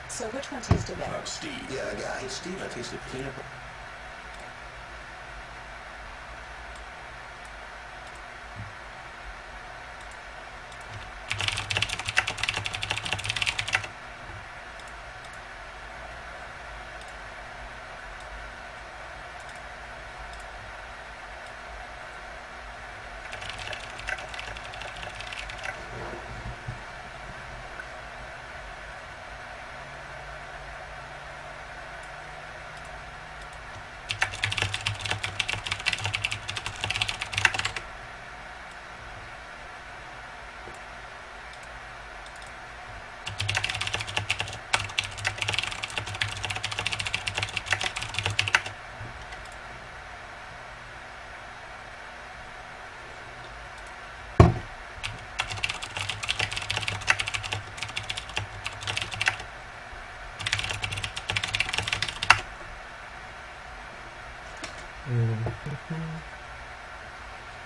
So which one tasted better? Steve. Yeah, Steve, I tasted peanut butter.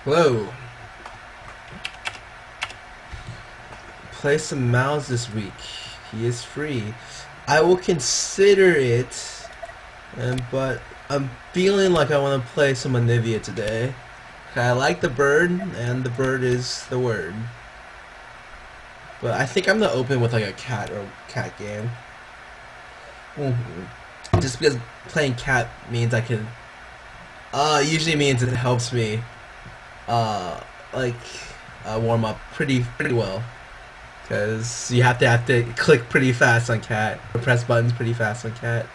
Whoa. Play some Mouse this week. He is free. I will consider it, but I'm feeling like I want to play some Anivia today. I like the bird, and the bird is the word. But I think I'm gonna open with like a cat game. Just because playing cat means I can. Usually means it helps me. Warm up pretty well. Because you have to click pretty fast on cat, or press buttons pretty fast on cat.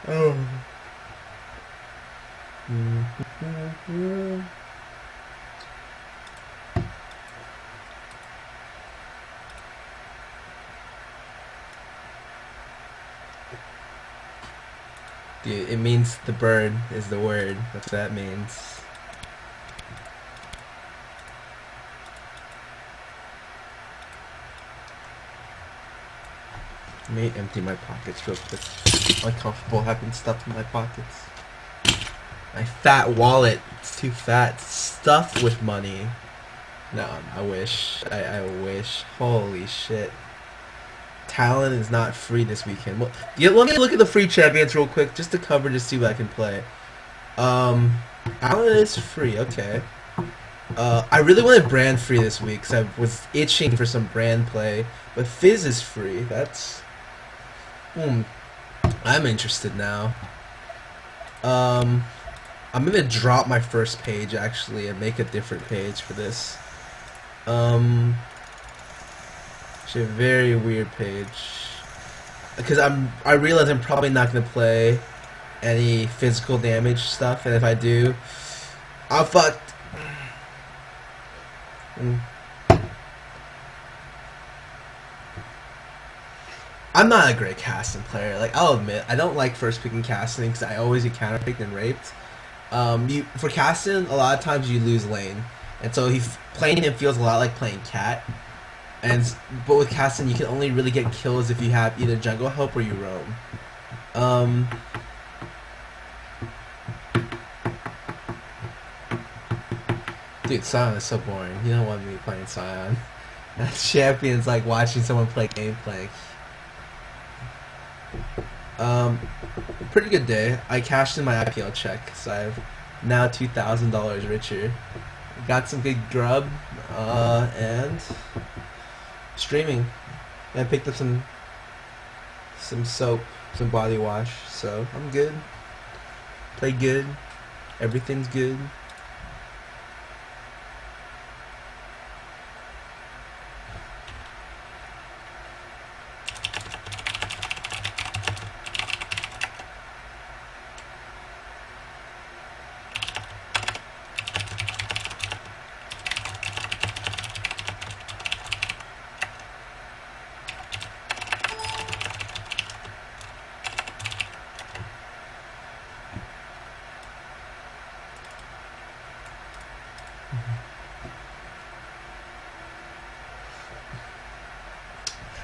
Oh. Dude, it means the bird is the word. That's what that means. Let me empty my pockets real quick. I'm uncomfortable having stuff in my pockets. My fat wallet. It's too fat. It's stuffed with money. No, I wish. I wish. Holy shit. Talon is not free this weekend. Well, yeah, let me look at the free champions real quick just to cover to see what I can play. Talon is free. Okay. I really wanted Brand free this week because I was itching for some Brand play, but Fizz is free. That's I'm interested now. I'm gonna drop my first page actually and make a different page for this. Actually, a very weird page because I realize I'm probably not gonna play any physical damage stuff, and if I do, I'm fucked. I'm not a great casting player. Like, I'll admit, I don't like first picking casting because I always get counterpicked and raped. For casting, a lot of times you lose lane, and so playing him feels a lot like playing cat. But with casting, you can only really get kills if you have either jungle help or you roam. Dude, Sion is so boring. You don't want me playing Sion. That champion's like watching someone play Gameplay. Pretty good day. I cashed in my IPL check, so I'm now $2,000 richer. Got some good grub, and streaming. And picked up some soap, some body wash. So I'm good. Play good. Everything's good.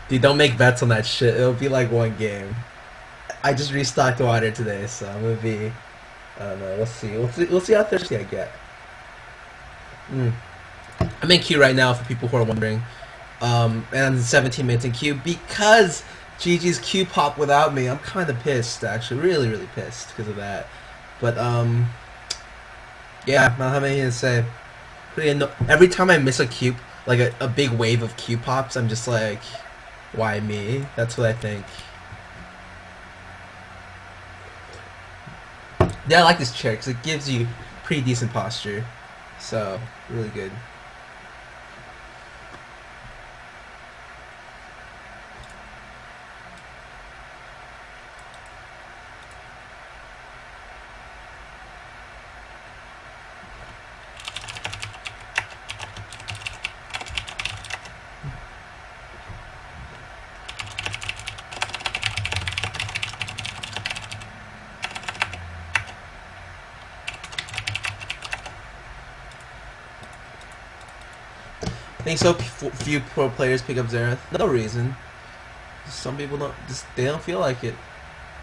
Dude, don't make bets on that shit. It'll be like one game. I just restocked water today, so I'm gonna be. I don't know. We'll see. We'll see how thirsty I get. I'm in queue right now for people who are wondering. And I'm 17 minutes in queue because GG's queue popped without me. I'm kind of pissed, actually. Really pissed because of that. But yeah, I don't have anything to say. Every time I miss a queue, like a big wave of queue pops, I'm just like, why me? That's what I think. Yeah, I like this chair because it gives you pretty decent posture. So, really good. I think so few pro players pick up Xerath. No reason. Some people don't. They don't feel like it.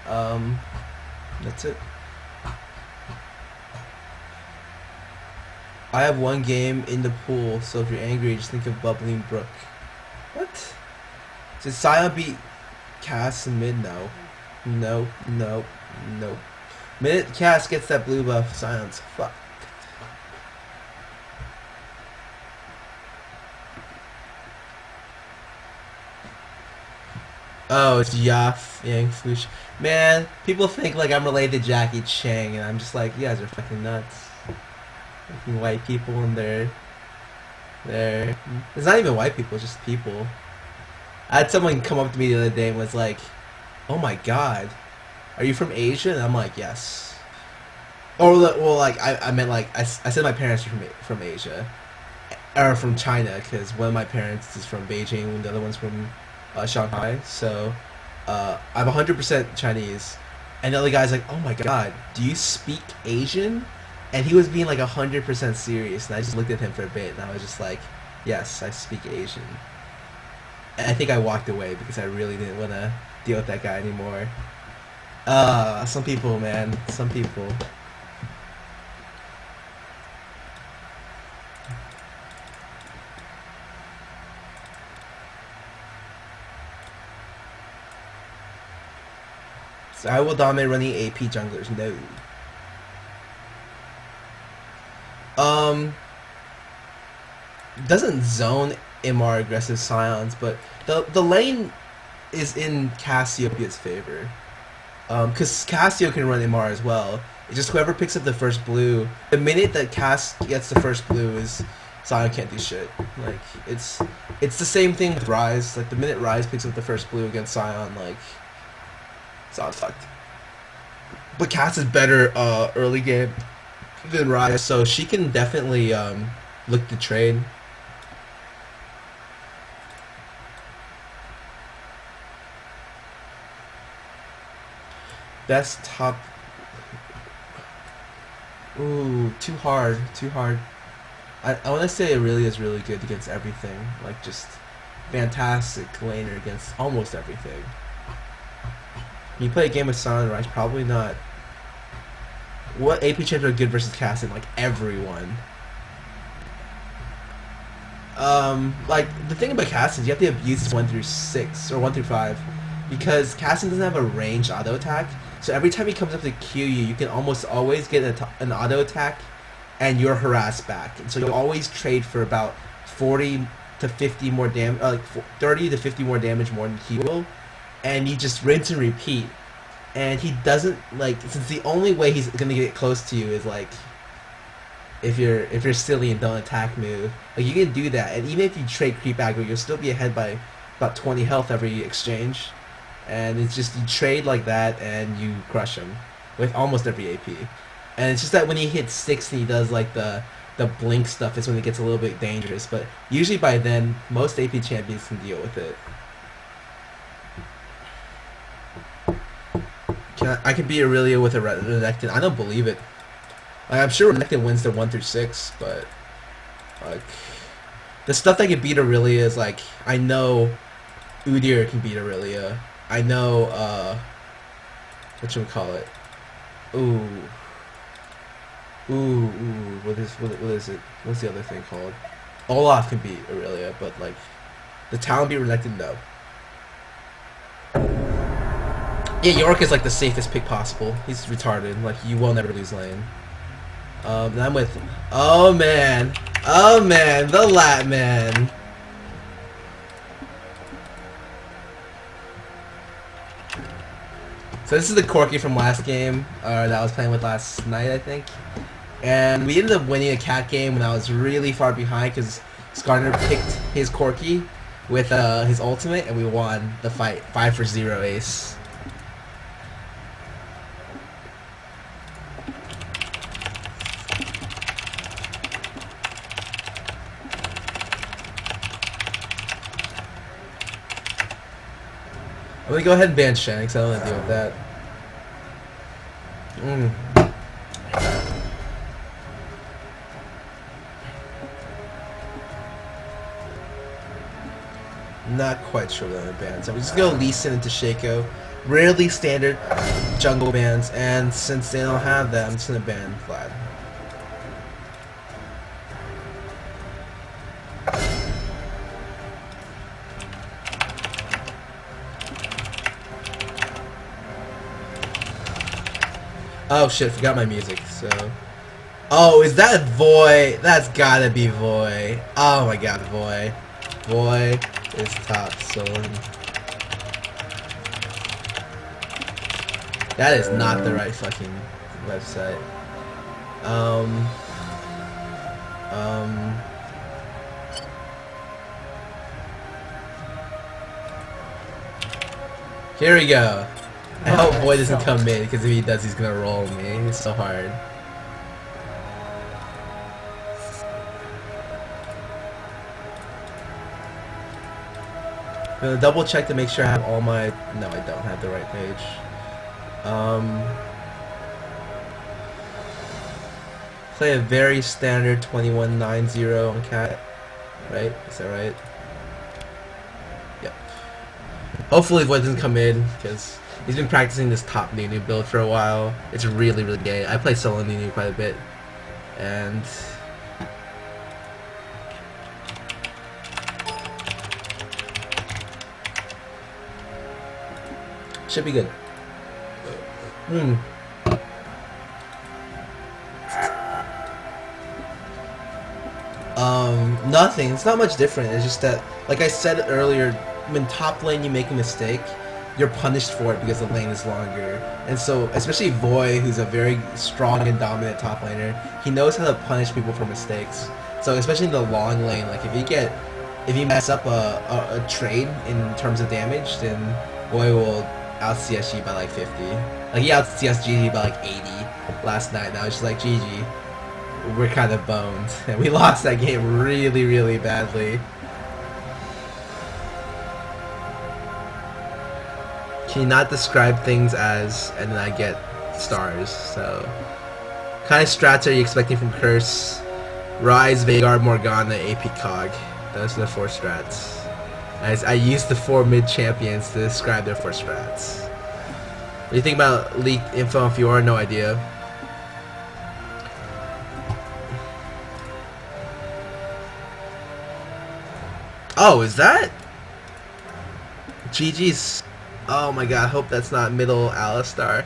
That's it. I have one game in the pool, so if you're angry, just think of Bubbling Brook. What? Did Sion beat Cass in mid? No. No. Minute Cass gets that blue buff, Sion's fuck. Oh, it's Yaf Yang Fush. Man, people think like I'm related to Jackie Chang, and I'm just like, you guys are fucking nuts. Fucking white people and they're it's not even white people, it's just people. I had someone come up to me the other day and was like, oh my god, are you from Asia? And I'm like, yes. Or, well, like, I meant like, I said my parents are from Asia. Or from China, because one of my parents is from Beijing and the other one's from Shanghai, so I'm 100% Chinese, and the other guy's like, "Oh my god, do you speak Asian?" And he was being like 100% serious, and I just looked at him for a bit, and I was just like, "Yes, I speak Asian." And I think I walked away because I really didn't want to deal with that guy anymore. Some people, man, some people. So I will dominate running AP junglers. No. Doesn't zone MR aggressive Scions, but the lane is in Cassiopeia's favor. Because Cassio can run MR as well. It's just whoever picks up the first blue. The minute that Cass gets the first blue is Sion can't do shit. Like it's the same thing with Ryze. Like the minute Ryze picks up the first blue against Sion, like Sion's fucked. But Cass is better early game than Ryze, so she can definitely look to trade. Best top. Ooh, too hard. I want to say Aurelia is really good against everything. Like, just fantastic laner against almost everything. You play a game with Sunrise, probably not. What AP champions are good versus Cassin? Like, everyone. Like, the thing about Cassin is you have to abuse 1 through 6, or 1 through 5. because Casting doesn't have a ranged auto attack. So every time he comes up to Q you, you can almost always get an auto attack, and you're harassed back. And so you always trade for about 40 to 50 more damage, like 30 to 50 more damage more than he will, and you just rinse and repeat. And he doesn't like, since the only way he's gonna get close to you is like if you're silly and don't attack move. Like you can do that, and even if you trade creep aggro, you'll still be ahead by about 20 health every exchange. And it's just you trade like that and you crush him with almost every AP. And it's just that when he hits 6 and he does like the blink stuff is when it gets a little bit dangerous. But usually by then, most AP champions can deal with it. I can beat Aurelia with a Renekton. I don't believe it. Like, I'm sure Renekton wins the 1 through 6, but like the stuff that can beat Aurelia is like, I know Udyr can beat Aurelia. I know whatchamacallit. What is it? What's the other thing called? Olaf can beat Aurelia, but like the Talon beat Renekton, no. Yeah, York is like the safest pick possible. He's retarded. Like you will never lose lane. And I'm with. Oh man, the Lat man. So this is the Corki from last game that I was playing with last night, I think. And we ended up winning a cat game when I was really far behind because Skarner picked his Corki with his ultimate, and we won the fight 5-0 ace. I'm gonna go ahead and ban Shen because I don't want to deal with that. Not quite sure what I'm gonna ban. So I'm just gonna Lee Sin into Shaco. Rarely standard jungle bans, and since they don't have that, I'm just gonna ban Vlad. Oh shit, forgot my music, so... Oh, is that Voy? That's gotta be Voy. Oh my god, Voy. Voy is top sword. That is not the right fucking website. Here we go. I hope Voy doesn't come in, because if he does, he's gonna roll me. It's so hard. I'm gonna double check to make sure I have all my... No, I don't have the right page. Play a very standard 2190 on cat. Right? Is that right? Yep. Hopefully Void doesn't come in, because he's been practicing this top Nunu build for a while. It's really, really gay. I play solo Nunu quite a bit. And... should be good. Nothing. It's not much different. It's just that, like I said earlier, when top lane you make a mistake, you're punished for it because the lane is longer. And so, especially Voy, who's a very strong and dominant top laner, he knows how to punish people for mistakes. So, especially in the long lane, like if you mess up a trade in terms of damage, then Voy will out CSG by like 50. Like he out CSG by like 80 last night. And I was just like, GG. We're kind of boned. And we lost that game really, really badly. Can you not describe things as, and then I get stars, so. What kind of strats are you expecting from Curse? Rise, Veigar, Morgana, AP Cog. Those are the 4 strats. As I used the 4 mid champions to describe their 4 strats. What do you think about leaked info on Fiora? No idea. Oh, is that? GG's. Oh my god, I hope that's not middle Alistar.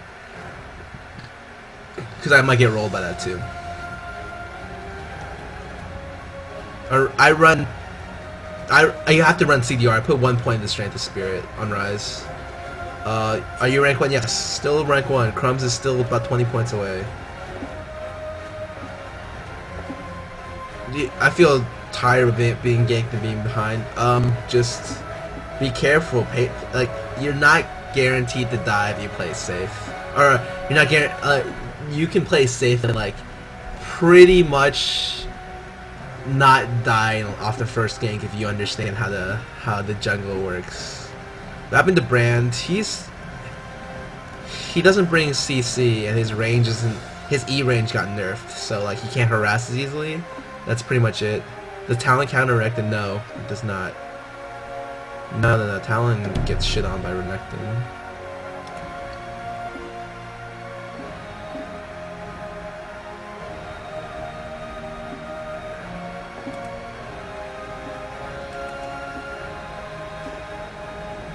Because I might get rolled by that too. Or I have to run CDR. I put 1 point in the Strength of Spirit on Rise. Are you rank 1? Yes, still rank 1. Crumbs is still about 20 points away. I feel tired of it being ganked and being behind. Just be careful. Like, you're not guaranteed to die if you play safe. Or, you're not guaranteed. You can play safe and, like, pretty much not die off the first gank if you understand how the jungle works. What happened to Brand? He doesn't bring CC, and his range isn't. His E range got nerfed, so like he can't harass as easily. That's pretty much it. The Talon counter Renekton? No, it does not. No. Talon gets shit on by Renekton.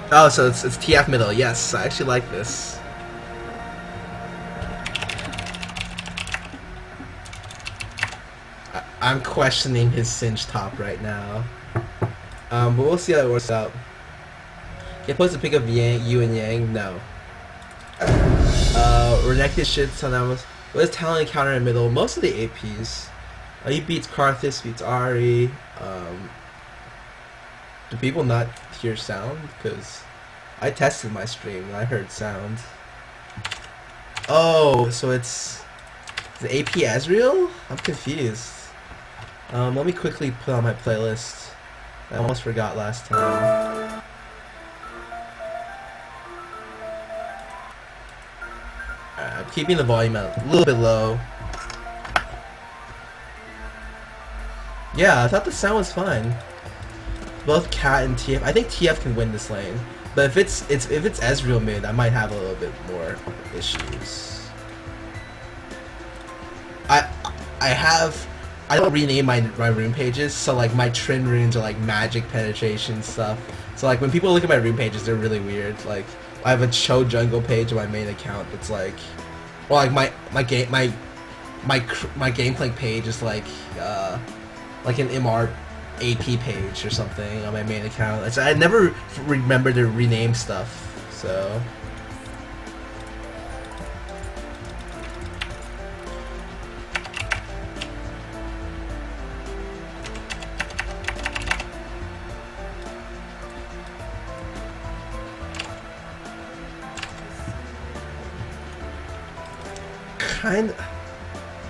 Oh, so it's TF middle. Yes, I actually like this. I'm questioning his Singe top right now. But we'll see how it works out. Get supposed to pick up Yu and Yang? No. Renekton shits on that. What is Talon counter in middle? Most of the APs. He beats Karthus, beats Ahri. Do people not hear sound? Because I tested my stream and I heard sound. Oh, so it's the AP Ezreal? I'm confused. Let me quickly put on my playlist. I almost forgot last time. I'm keeping the volume a little bit low. Yeah, I thought the sound was fine. Both Cat and TF. I think TF can win this lane, but if it's Ezreal mid, I might have a little bit more issues. I don't rename my rune pages, so like my Trin runes are like magic penetration stuff. So like when people look at my rune pages, they're really weird. Like I have a Cho jungle page on my main account that's like, or like my gameplay page is like an MR AP page or something on my main account. I never remember to rename stuff, so.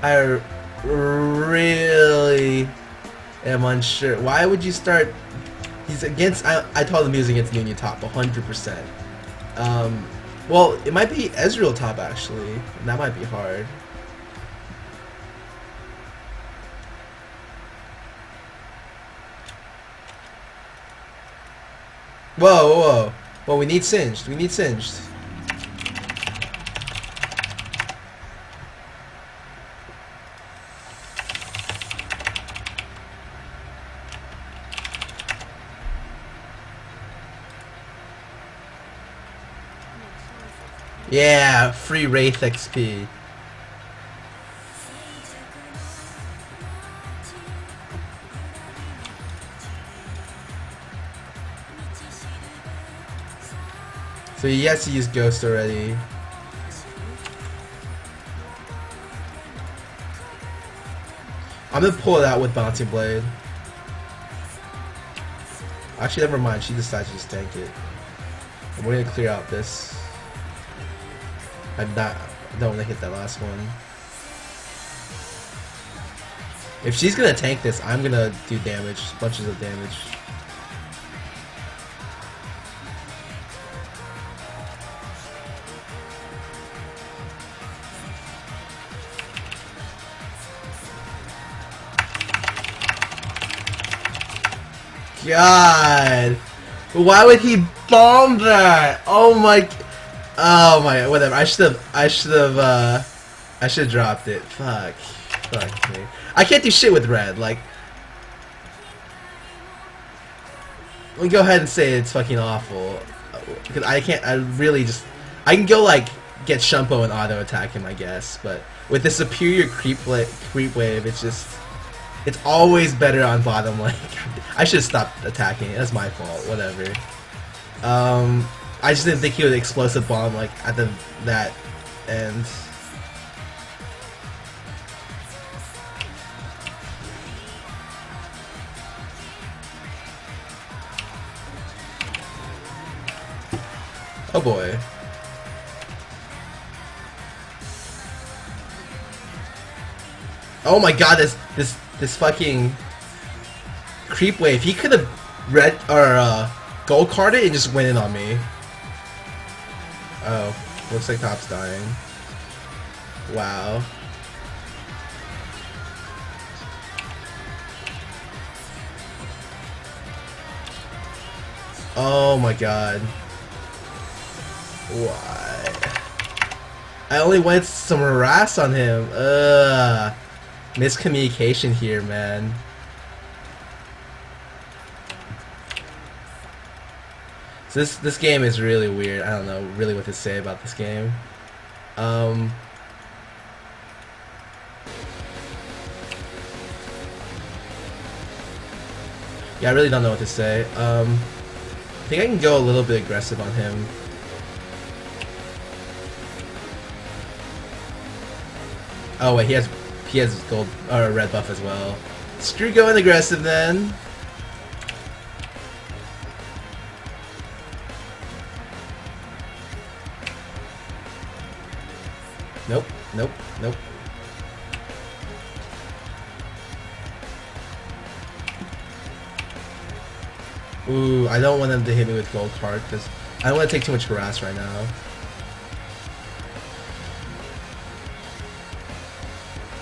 I really am unsure. Why would you start? He's against. I told him he was against Nunu top 100%. Well, it might be Ezreal top actually. That might be hard. Whoa. Well, we need Singed. Yeah, free Wraith XP. So he has to use Ghost already. I'm gonna pull it out with Bouncing Blade. Actually, never mind. She decides to just tank it. And we're gonna clear out this. I don't want to hit that last one. If she's gonna tank this, I'm gonna do damage, bunches of damage. God, why would he bomb that? Oh my, whatever. I should have dropped it. Fuck me. I can't do shit with red. Like, let me go ahead and say it's fucking awful. because I can't. I really just I can go like get Shumpo and auto attack him, I guess. But with the superior creep wave, it's always better on bottom. Like I should have stopped attacking. That's my fault. Whatever. I just didn't think he would explosive bomb like at that end. Oh boy. Oh my god, this fucking creep wave. He could have red or gold carded and just went in on me. Oh, looks like Top's dying. Wow. Oh my god. Why? I only went some harass on him. Miscommunication here, man. So this game is really weird. I don't know really what to say about this game. Yeah, I really don't know what to say. I think I can go a little bit aggressive on him. Oh wait, he has gold or red buff as well. Screw going aggressive then. Nope, nope, nope. Ooh, I don't want them to hit me with gold card because I don't want to take too much harass right now.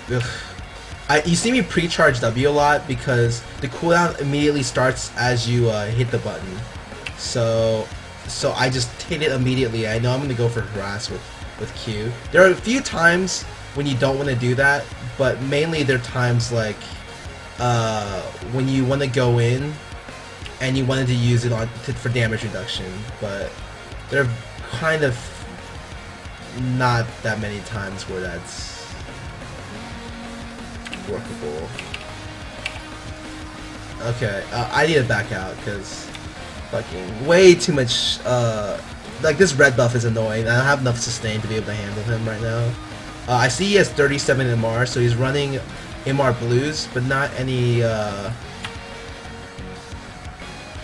Ugh. You see me pre-charge W a lot because the cooldown immediately starts as you hit the button. So I just hit it immediately. I know I'm going to go for harass with Q. There are a few times when you don't want to do that, but mainly there are times like when you want to go in and you wanted to use it for damage reduction, but there are kind of not that many times where that's workable. Okay, I need to back out because fucking way too much. Like this red buff is annoying. I don't have enough sustain to be able to handle him right now. I see he has 37 MR, so he's running MR blues, but not any.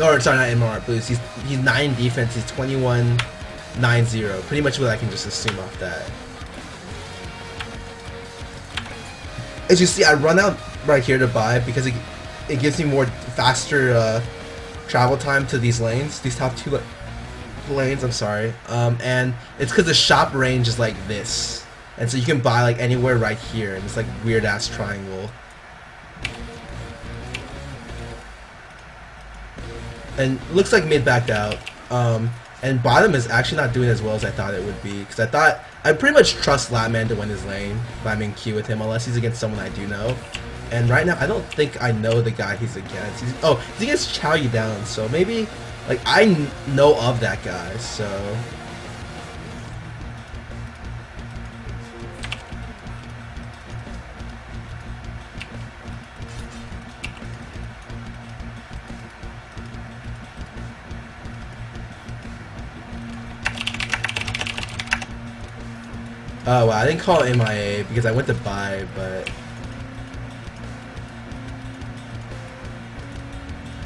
Or sorry, not MR blues. He's 9 defense. He's 21-9-0. Pretty much what I can just assume off that. As you see, I run out right here to buy because it gives me more faster travel time to these lanes. These top two lanes. I'm sorry. And it's because the shop range is like this, and so you can buy like anywhere right here, and it's like weird ass triangle. And looks like mid backed out. And bottom is actually not doing as well as I thought it would be, because I pretty much trust Latman to win his lane if I'm in queue with him, unless he's against someone I do know. And right now, I don't think I know the guy he's against. He's against Chow You Down, so maybe, like, I know of that guy, so. Oh wow, I didn't call it MIA because I went to buy, but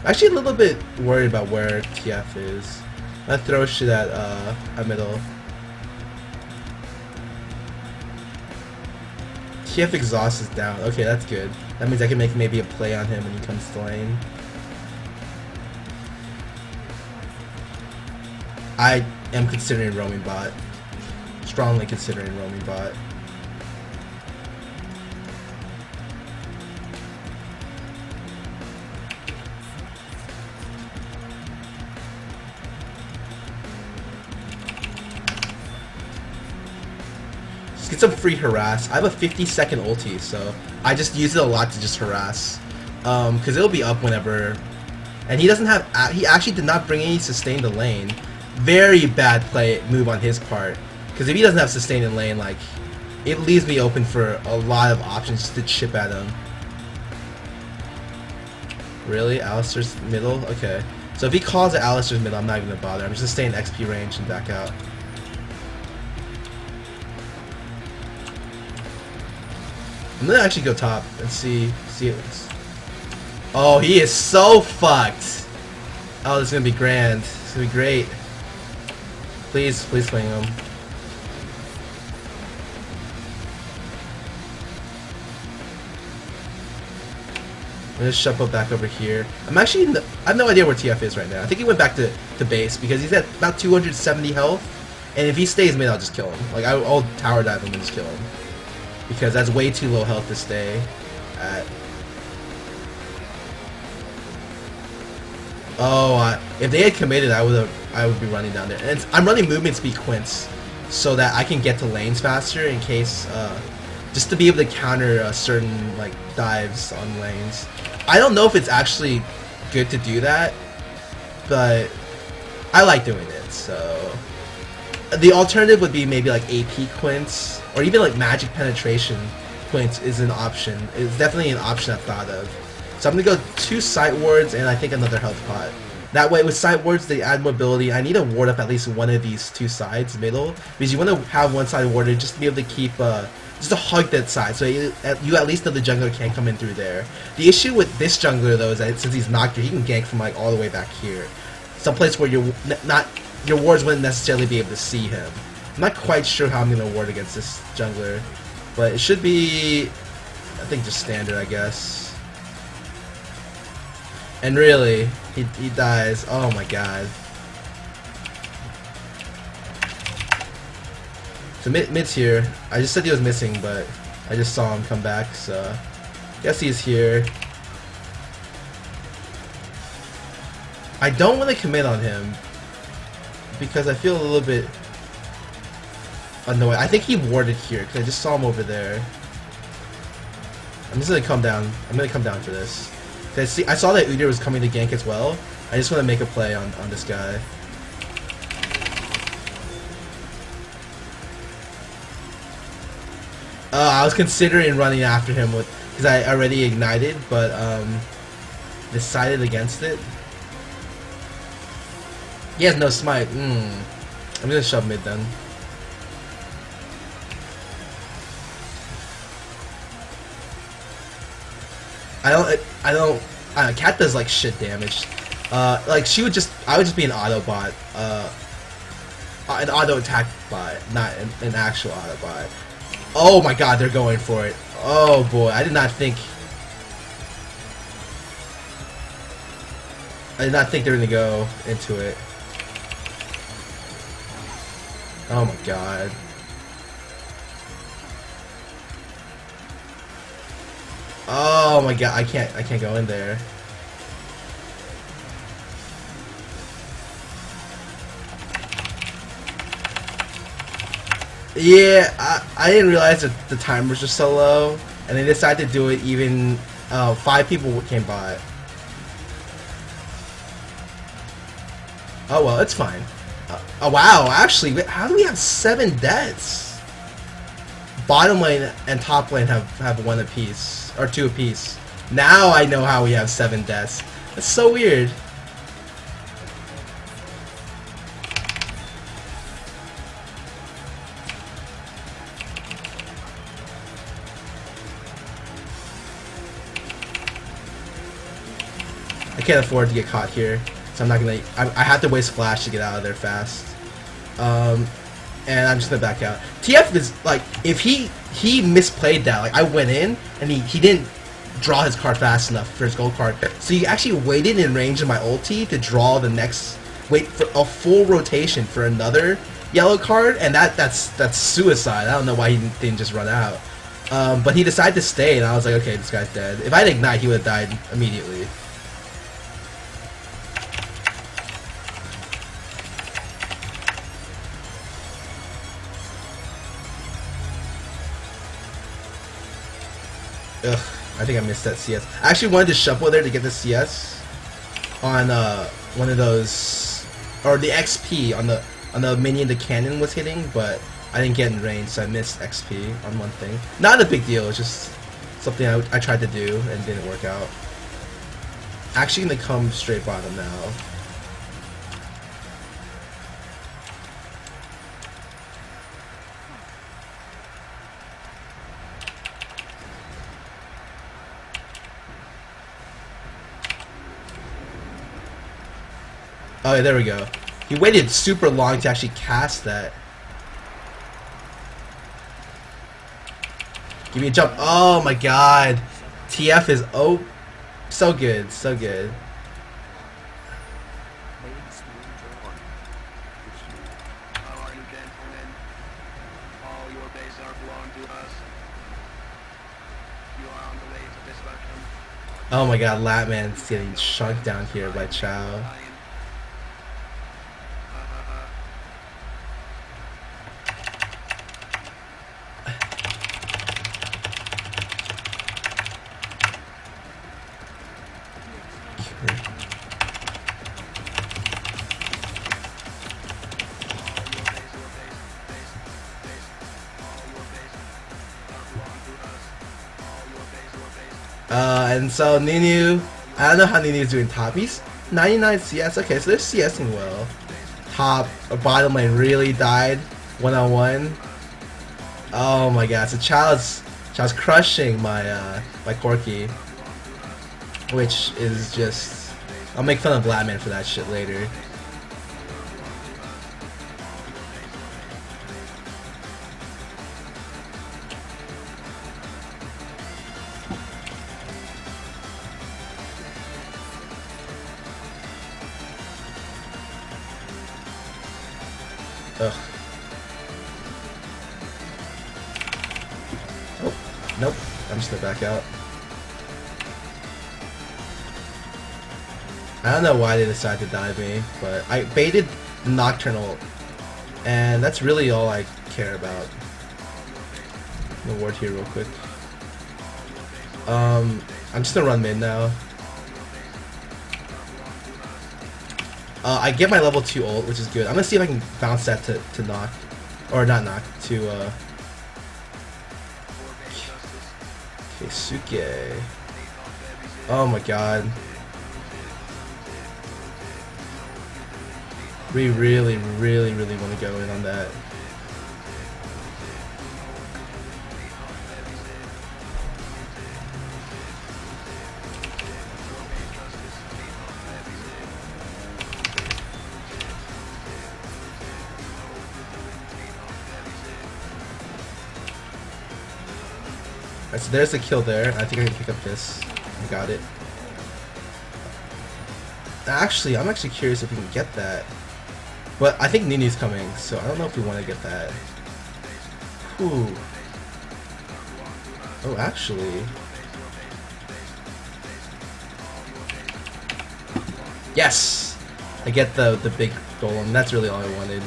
I'm actually a little bit worried about where TF is. I throw shit at middle. TF exhaust is down. Okay, that's good. That means I can make maybe a play on him when he comes to lane. I am considering roaming bot. Strongly considering roaming bot. Just get some free harass. I have a 50-second ulti, so I just use it a lot to just harass. Because it'll be up whenever. And he doesn't have. He actually did not bring any sustain to lane. very bad move on his part. Because if he doesn't have sustain in lane, like, it leaves me open for a lot of options to chip at him. Really? Alistar's middle? Okay. So if he calls at Alistar's middle, I'm not even gonna bother. I'm just gonna stay in XP range and back out. I'm gonna actually go top and see it. Oh, he is so fucked. Oh, this is gonna be grand. It's gonna be great. Please swing him. I'm gonna shuffle back over here. I'm actually I have no idea where TF is right now. I think he went back to base because he's at about 270 health. And if he stays mid, I'll just kill him. Like, I'll tower dive him and just kill him. Because that's way too low health to stay at. Oh, if they had committed, I would be running down there. And I'm running movement speed quints so that I can get to lanes faster in case, just to be able to counter certain like dives on lanes. I don't know if it's actually good to do that, but I like doing it. So the alternative would be maybe like AP quints or even like magic penetration quints is an option. It's definitely an option I've thought of. So I'm gonna go 2 sight wards and I think another health pot. That way with sight wards they add mobility. I need to ward up at least one of these 2 sides middle because you want to have one side warded just to be able to keep just to hug that side so you at least know the jungler can't come in through there. The issue with this jungler though is that since he's knocked here, he can gank from like all the way back here, someplace where your wards wouldn't necessarily be able to see him. I'm not quite sure how I'm gonna ward against this jungler, but it should be, I think, just standard, I guess. And really, he dies. Oh my god. So mid's here. I just said he was missing, but I just saw him come back, so guess he's here. I don't want to commit on him because I feel a little bit annoyed. I think he warded here because I just saw him over there. I'm just gonna come down. I'm gonna come down for this. I saw that Udyr was coming to gank as well. I just want to make a play on this guy. I was considering running after him because I already ignited, but decided against it. He has no smite. I'm gonna shove mid then. Cat does like shit damage. Like I would just be an auto bot, an auto attack bot, not an actual auto bot. Oh my god, they're going for it. Oh boy, I did not think they were gonna go into it. Oh my god. Oh my god, I can't go in there. Yeah, I didn't realize that the timers were so low, and they decided to do it even 5 people came by. Oh well, it's fine. Oh wow, actually, how do we have 7 deaths? Bottom lane and top lane have 1 apiece, or 2 apiece. Now I know how we have 7 deaths. That's so weird. I can't afford to get caught here, so I'm not gonna. I have to waste flash to get out of there fast. And I'm just gonna back out. TF is like, if he misplayed that, like I went in and he didn't draw his card fast enough for his gold card, so he actually waited in range of my ulti to draw the next, wait for a full rotation for another yellow card, and that's suicide. I don't know why he didn't just run out. But he decided to stay, and I was like, okay, this guy's dead. If I had ignite, he would have died immediately. Ugh, I think I missed that CS. I actually wanted to shuffle there to get the CS on one of those or the XP on the minion the cannon was hitting, but I didn't get in range, so I missed XP on one thing. Not a big deal, it's just something I tried to do and didn't work out. Actually gonna come straight bottom now. Oh, yeah, there we go. He waited super long to actually cast that. Give me a jump. Oh my god. TF is so good, so good. Oh my god, Latman's getting shunked down here by Chow. And so Ninu, I don't know how Ninu's doing top. He's 99 CS. Okay, so they're CSing well. Top or bottom lane really died 1-on-1. Oh my god! So Chow's crushing my my Corki, which is just, I'll make fun of Latman for that shit later. Ugh. Oh, nope. I'm just gonna back out. I don't know why they decided to dive me, but I baited the Nocturnal, and that's really all I care about. I'm gonna ward here real quick. I'm just gonna run mid now. I get my level 2 ult, which is good. I'm gonna see if I can bounce that to knock, or not knock, to Keisuke. Oh my god. We really want to go in on that. Alright, so there's a kill there. I think I can pick up this. I got it. Actually, I'm actually curious if we can get that. But I think Ninu's coming, so I don't know if we want to get that. Ooh. Oh, actually. Yes! I get the big golem. That's really all I wanted.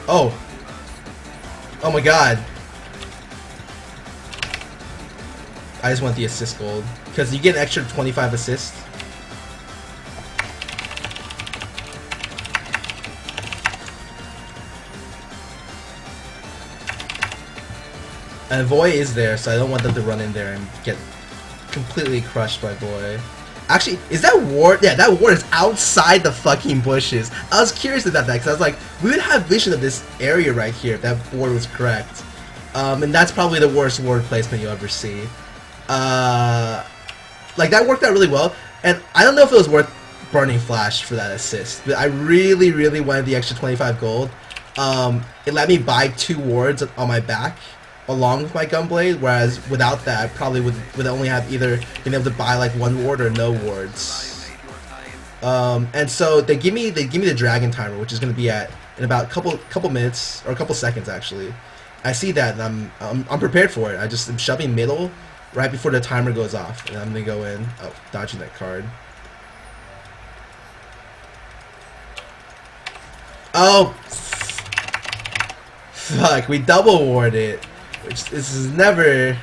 Oh! Oh my god! I just want the assist gold. Because you get an extra 25 assists. And Voy is there, so I don't want them to run in there and get completely crushed by Voy. Actually, is that ward? Yeah, that ward is outside the fucking bushes. I was curious about that, because I was like, we would have vision of this area right here if that ward was correct. And that's probably the worst ward placement you'll ever see. Like, that worked out really well, and I don't know if it was worth burning Flash for that assist, but I really wanted the extra 25 gold. It let me buy 2 wards on my back along with my Gunblade, whereas without that I probably would only have either been able to buy like 1 ward or no wards. And so they give me the dragon timer, which is going to be at in about couple minutes or a couple seconds actually. I see that and I'm prepared for it. I just am shoving middle right before the timer goes off, and I'm gonna go in. Oh, dodging that card. Oh, fuck! We double ward it. Which this is never.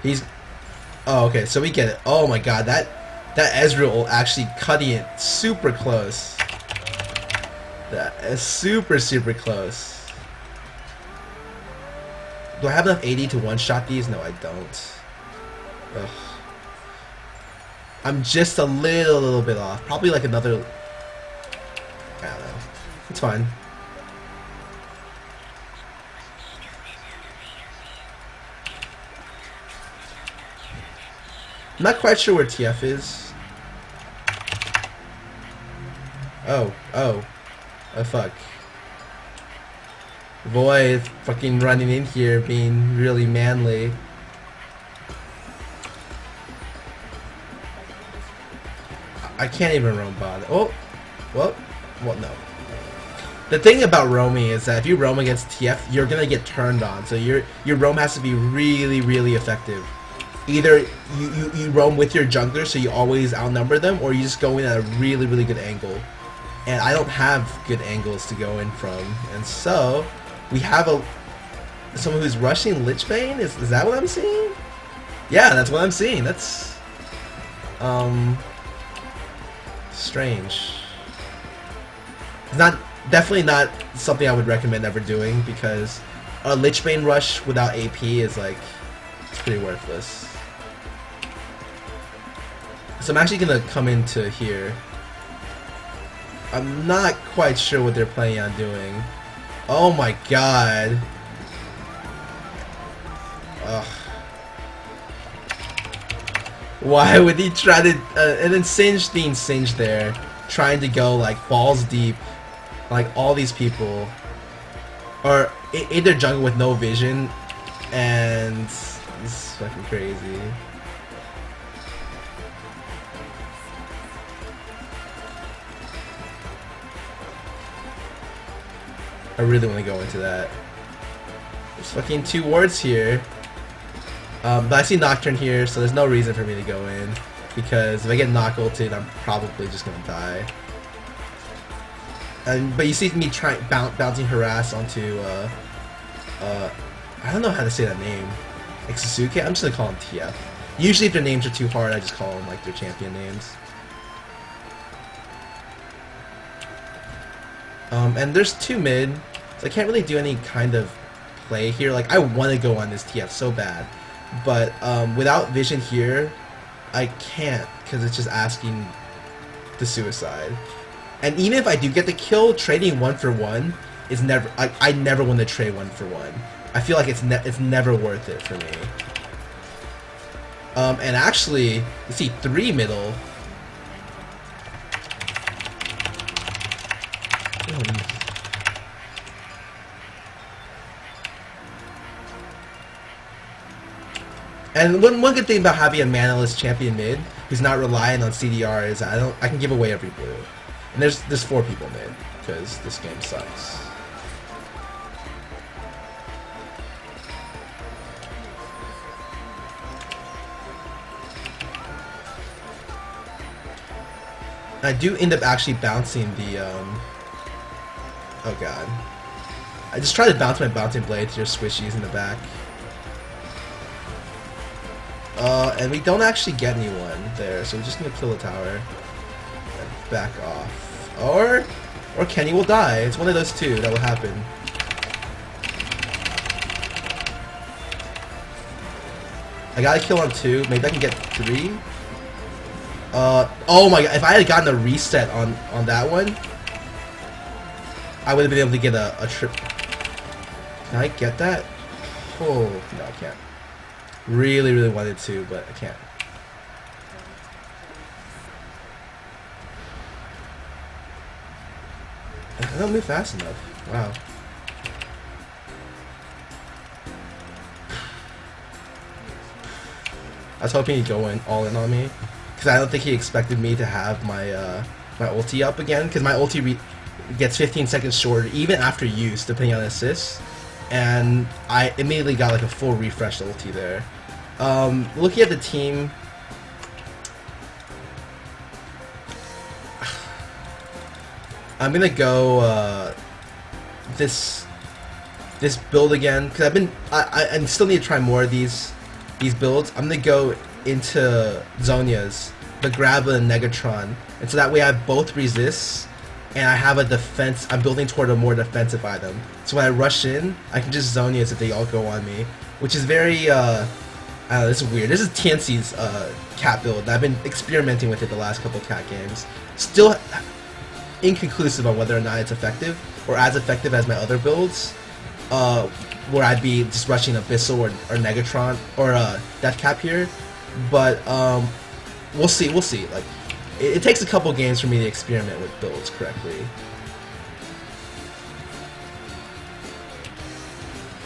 He's... Oh, okay, so we get it. Oh my god, that Ezreal actually cutting it super close. That is super, super close. Do I have enough AD to one-shot these? No, I don't. Ugh. I'm just a little bit off. Probably like another... I don't know. It's fine. I'm not quite sure where TF is. Oh, fuck. Void fucking running in here being really manly. I can't even roam bot. Oh, well, no. The thing about roaming is that if you roam against TF, you're gonna get turned on. So your roam has to be really, really effective. Either you roam with your jungler, so you always outnumber them, or you just go in at a really, really good angle. And I don't have good angles to go in from, and so we have someone who's rushing Lichbane. Is that what I'm seeing? Yeah, that's what I'm seeing. That's strange. It's definitely not something I would recommend ever doing, because a Lichbane rush without AP is like, it's pretty worthless. So I'm actually gonna come into here. I'm not quite sure what they're planning on doing. Oh my god. Ugh. Why would he try to... and then Singed being Singed there, trying to go like balls deep, like all these people, or in their jungle with no vision, and this is fucking crazy. I really want to go into that. There's fucking 2 wards here. But I see Nocturne here, so there's no reason for me to go in. Because if I get knock ulted, I'm probably just gonna die. But you see me bouncing Harass onto, I don't know how to say that name. Like Sasuke? I'm just gonna call him TF. Usually if their names are too hard, I just call them like their champion names. And there's 2 mid, so I can't really do any kind of play here. Like, I want to go on this TF so bad, but without vision here, I can't, because it's just asking the suicide. And even if I do get the kill, trading 1 for 1 is never... I never want to trade 1 for 1. I feel like it's never worth it for me. And actually, you see 3 middle. And one good thing about having a manaless champion mid who's not relying on CDR is I can give away every blue. And there's 4 people mid because this game sucks. I do end up actually bouncing the oh god. I just try to bounce my bouncing blade to just squishies in the back. And we don't actually get anyone there, so we're just gonna kill the tower and back off. Or Kenny will die. It's one of those 2 that will happen. I got a kill on 2. Maybe I can get 3. Oh my god! If I had gotten a reset on that one, I would have been able to get a trip. Can I get that? Oh no, I can't. Really, really wanted to, but I can't. I don't move fast enough. Wow. I was hoping he'd go all in on me, because I don't think he expected me to have my my ulti up again, because my ulti gets 15 seconds shorter even after use, depending on assists. And I immediately got like a full refresh ulti there. Looking at the team, I'm gonna go this build again, because I still need to try more of these these builds, I'm gonna go into Zonia's, but grab a Negatron, and so that way I have both resists, and I have a defense. I'm building toward a more defensive item. So when I rush in, I can just Zonia's if they all go on me, which is very I don't know, this is weird. This is TNC's cat build. I've been experimenting with it the last couple cat games. Still inconclusive on whether or not it's effective, or as effective as my other builds, where I'd be just rushing Abyssal or Negatron or Deathcap here. But we'll see. We'll see. Like, it takes a couple games for me to experiment with builds correctly.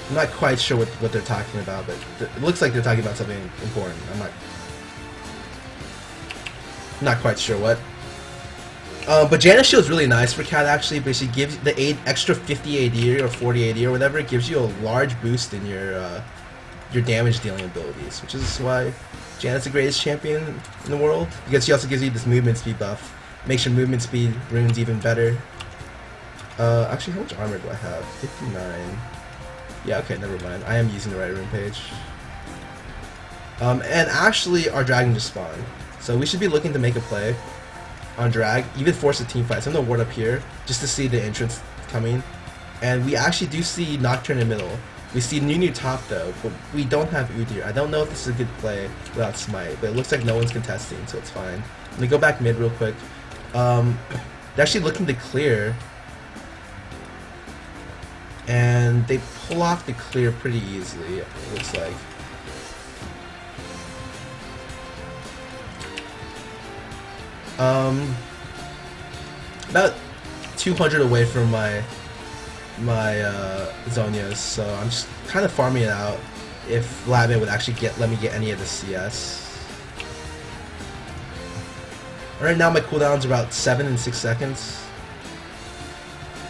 I'm not quite sure what they're talking about, but it looks like they're talking about something important. I'm not quite sure what. But Janus Shield's really nice for Cat, actually, because she gives the extra 50 AD or 40 AD or whatever. It gives you a large boost in your damage dealing abilities, which is why Janus is the greatest champion in the world. Because she also gives you this movement speed buff, makes your movement speed runes even better. Actually, how much armor do I have? 59. Yeah, okay, never mind. I am using the right rune page. And actually, our dragon just spawned, so we should be looking to make a play on drag, even force a team fight. So I'm gonna ward up here just to see the entrance coming, and we actually do see Nocturne in the middle. We see Nunu top though, but we don't have Udyr. I don't know if this is a good play without Smite, but it looks like no one's contesting, so it's fine. Let me go back mid real quick. They're actually looking to clear, and they pull off the clear pretty easily, it looks like. About 200 away from my Zonias, so I'm just kind of farming it out. If Labit would actually let me get any of the CS. Right now my cooldown's about 7 and 6 seconds.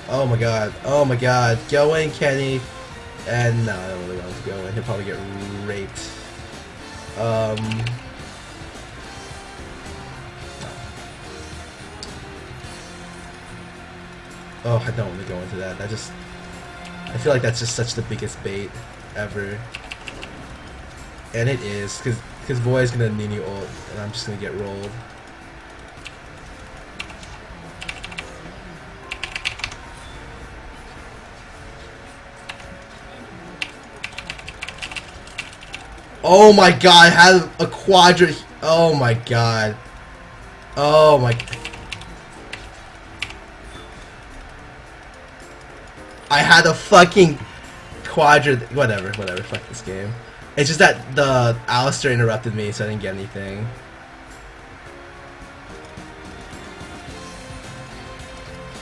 Oh my god, oh my god, go in, Kenny. And no, I don't really want him to go in, he'll probably get raped. Oh, I don't want to go into that. I feel like that's just such the biggest bait ever. And it is, because Void's gonna Nunu ult, and I'm just gonna get rolled. Oh my god, I had a quadra. Oh my god. Oh my. I had a fucking quadra. Whatever, fuck this game. It's just that the Alistar interrupted me, so I didn't get anything.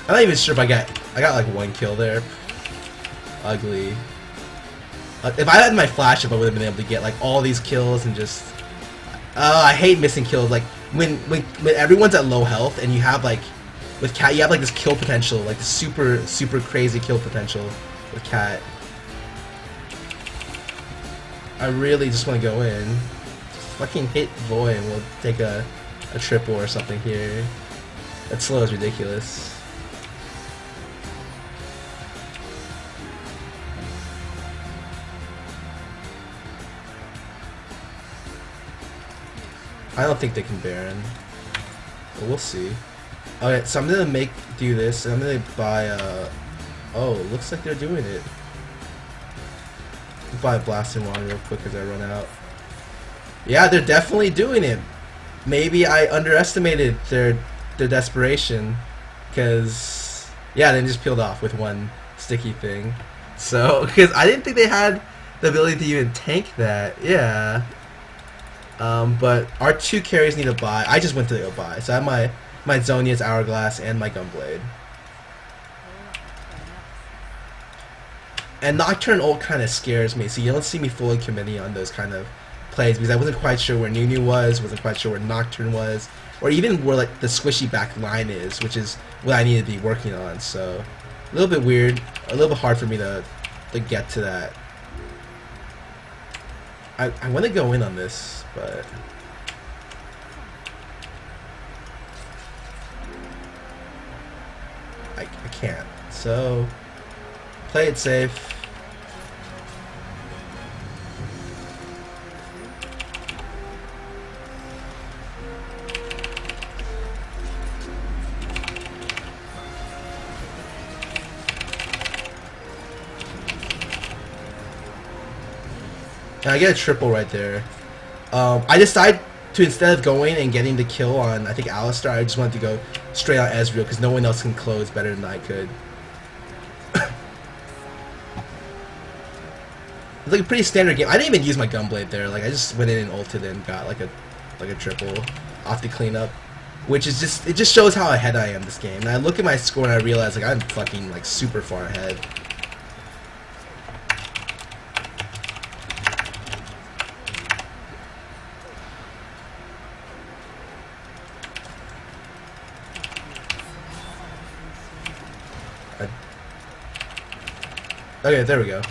I'm not even sure if I got like 1 kill there. Ugly. If I had my flash up, I would have been able to get like all these kills and just. I hate missing kills. Like when everyone's at low health and you have like. With Cat, you have like this kill potential, like the super crazy kill potential with Cat. I really just want to go in. Fucking hit Void and we'll take a triple or something here. That slow is ridiculous. I don't think they can Baron, but we'll see. Alright, so I'm gonna do this, and I'm gonna buy oh, looks like they're doing it. Buy a Blasting Wand real quick as I run out. Yeah, they're definitely doing it. Maybe I underestimated their desperation, because yeah, they just peeled off with 1 sticky thing. So, because I didn't think they had the ability to even tank that. Yeah. But our 2 carries need to buy. I just went to go buy, so I have my Zonia's Hourglass and my Gunblade. And Nocturne ult kind of scares me, so you don't see me fully committing on those kind of plays, because I wasn't quite sure where Nunu was, wasn't quite sure where Nocturne was, or even where like the squishy back line is, which is what I need to be working on. So a little bit weird, a little bit hard for me to get to that. I want to go in on this, but I can't. So play it safe. And I get a triple right there. I decide to, instead of going and getting the kill on, I think, Alistar, I just wanted to go straight on Ezreal because no one else can close better than I could. It's like a pretty standard game. I didn't even use my Gunblade there. Like, I just went in and ulted and got like a triple off the cleanup. Which is just, it just shows how ahead I am this game. And I look at my score and I realize like I'm fucking like super far ahead. Okay, there we go.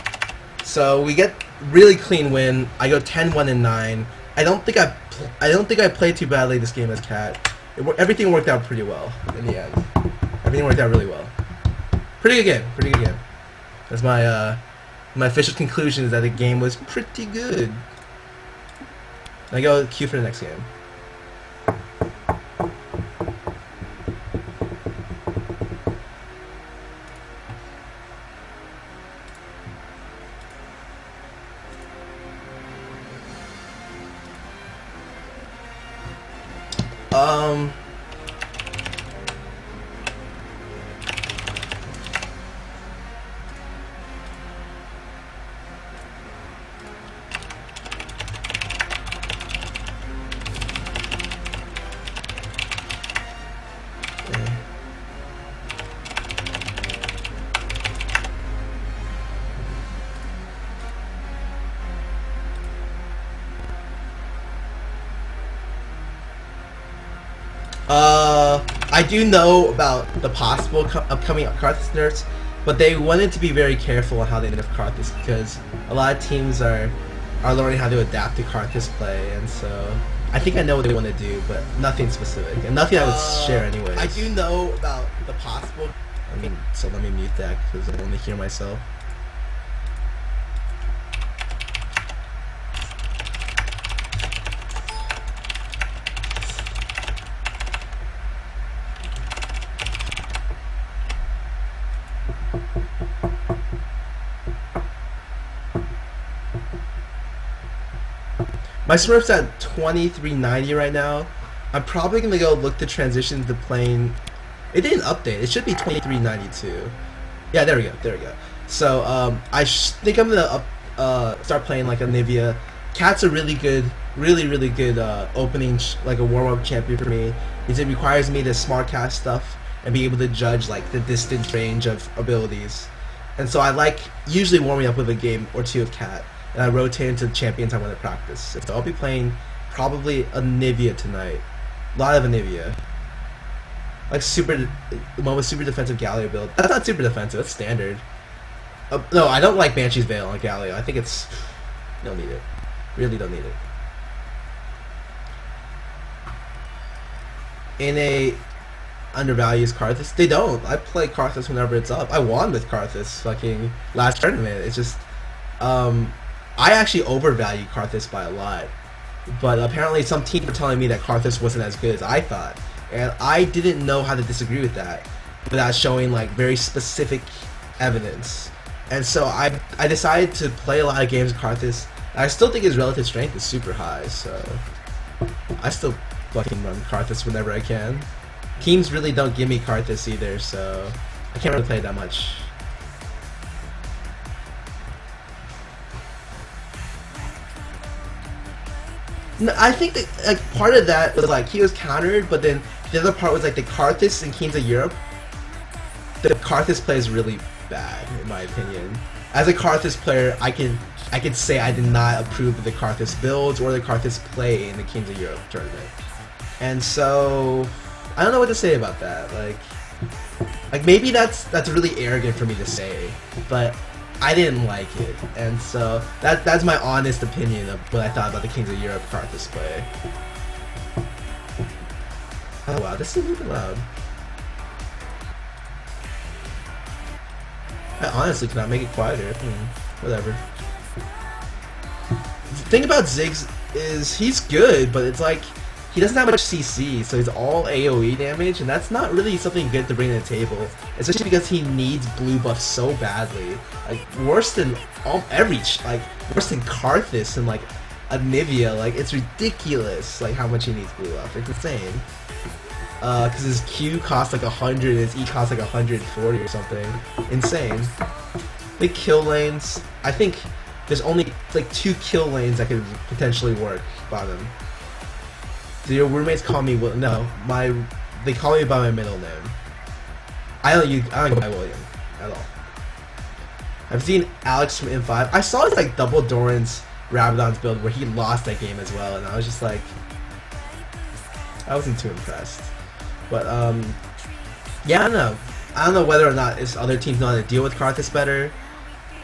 So we get really clean win. I go 10-1 and 9. I don't think I played too badly this game as Cat. Everything worked out pretty well in the end. Everything worked out really well. Pretty good game. Pretty good game. That's my my official conclusion is that the game was pretty good. I go queue for the next game. I do know about the possible upcoming Karthus nerfs, but they wanted to be very careful on how they nerf Karthus because a lot of teams are learning how to adapt to Karthus play, and so I think I know what they want to do, but nothing specific, and nothing I would share anyways. I do know about the possible. I mean, so let me mute that because I only hear myself. My Smurf's at 2390 right now. I'm probably gonna go look to transition to playing. It didn't update. It should be 2392. Yeah, there we go. There we go. So I think I'm gonna start playing like a Nivea. Cat's a really good, really good opening, like a warm-up champion for me. Because it requires me to smart cast stuff and be able to judge like the distance range of abilities. And so I like usually warming up with a game or two of Cat. And I rotate into champions I want to practice. So I'll be playing probably a Nivea tonight. A lot of Nivea. Like one with super defensive Galio build. That's not super defensive, that's standard. No, I don't like Banshee's Veil on Galio. I think it's... Don't need it. Really don't need it. NA undervalues Karthus. They don't. I play Karthus whenever it's up. I won with Karthus fucking last tournament. It's just... I actually overvalue Karthus by a lot, but apparently some teams were telling me that Karthus wasn't as good as I thought, and I didn't know how to disagree with that without showing like very specific evidence. And so I decided to play a lot of games with Karthus. I still think his relative strength is super high, so I still fucking run Karthus whenever I can. Teams really don't give me Karthus either, so I can't really play it that much. No, I think that like part of that was like he was countered, but then the other part was like the Karthus in Kings of Europe. The Karthus play is really bad, in my opinion. As a Karthus player, I can say I did not approve of the Karthus builds or the Karthus play in the Kings of Europe tournament. And so I don't know what to say about that. Like maybe that's really arrogant for me to say, but I didn't like it, and so that's my honest opinion of what I thought about the Kings of Europe Karthus play. Oh wow, this is really loud. I honestly cannot make it quieter. Whatever. The thing about Ziggs is he's good, but it's like he doesn't have much CC, so he's all AoE damage, and that's not really something good to bring to the table, especially because he needs blue buff so badly. Like, worse than worse than Karthus and, like, Anivia. Like, it's ridiculous, like, how much he needs blue buff. It's insane. Because his Q costs, like, 100, and his E costs, like, 140 or something. Insane. Big kill lanes. I think there's only, like, 2 kill lanes that could potentially work by them. Do your roommates call me no, they call me by my middle name. I don't go by William at all. I've seen Alex from M5. I saw his like double Doran's Rabadon's build where he lost that game as well, and I was just like, I wasn't too impressed. But yeah, I don't know. I don't know whether or not his other teams know how to deal with Karthus better.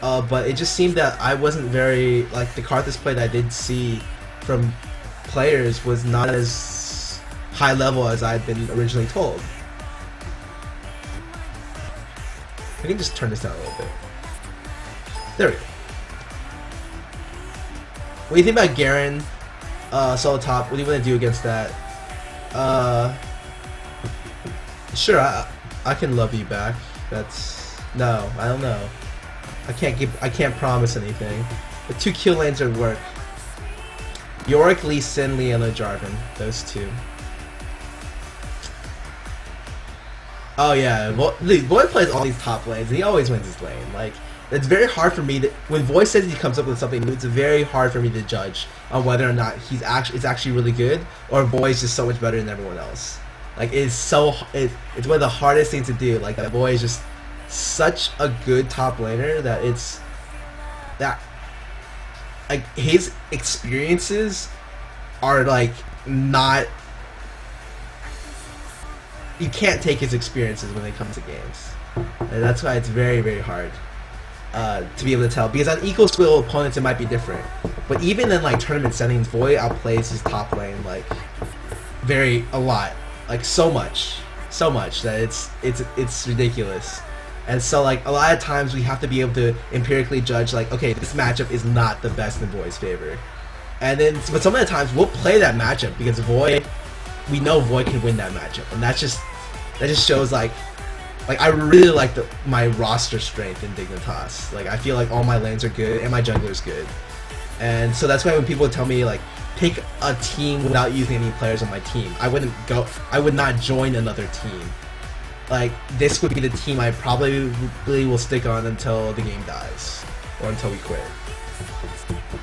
But it just seemed that I wasn't very like the Karthus play that I did see from players was not as high level as I'd been originally told. I can just turn this down a little bit. There we go. What do you think about Garen, solo top? What do you want to do against that? Sure, I can love you back. No, I don't know. I can't promise anything. But 2 kill lanes would work. Yorick, Lee Sin, Leona, Jarvan. Those 2. Oh yeah, Void plays all these top lanes, and he always wins his lane. Like, it's very hard for me to, when Void says he comes up with something new, it's very hard for me to judge on whether or not it's actually really good, or Void's just so much better than everyone else. Like, it's one of the hardest things to do. Like, that Void is just such a good top laner that like, his experiences are like not. You can't take his experiences when it comes to games, and that's why it's very, very hard to be able to tell. Because on equal skill opponents, it might be different, but even in like tournament settings, Void outplays his top lane like a lot, like so much that it's ridiculous. And so, like, a lot of times we have to be able to empirically judge, like, okay, this matchup is not the best in Void's favor. And then, but some of the times we'll play that matchup because Void, we know Void can win that matchup, and that just shows like I really like my roster strength in Dignitas. Like, I feel like all my lanes are good and my jungler's good, and so that's why when people tell me like pick a team without using any players on my team, I would not join another team. Like, this would be the team I probably will stick on until the game dies, or until we quit.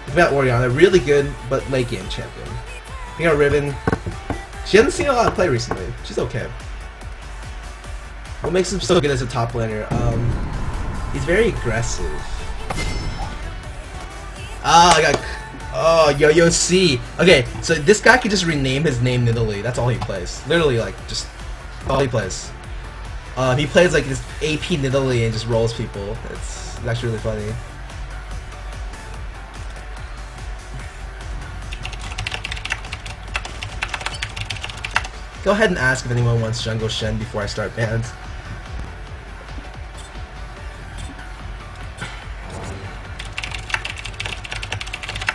We got Orianna, really good, but late game champion. We got Riven. She hasn't seen a lot of play recently. She's okay. What makes him so good as a top laner? He's very aggressive. Yo-Yo C. Okay, so this guy can just rename his name Nidalee. That's all he plays. Literally, like, just all he plays. He plays like this AP Nidalee and just rolls people. It's actually really funny. Go ahead and ask if anyone wants Jungle Shen before I start bans.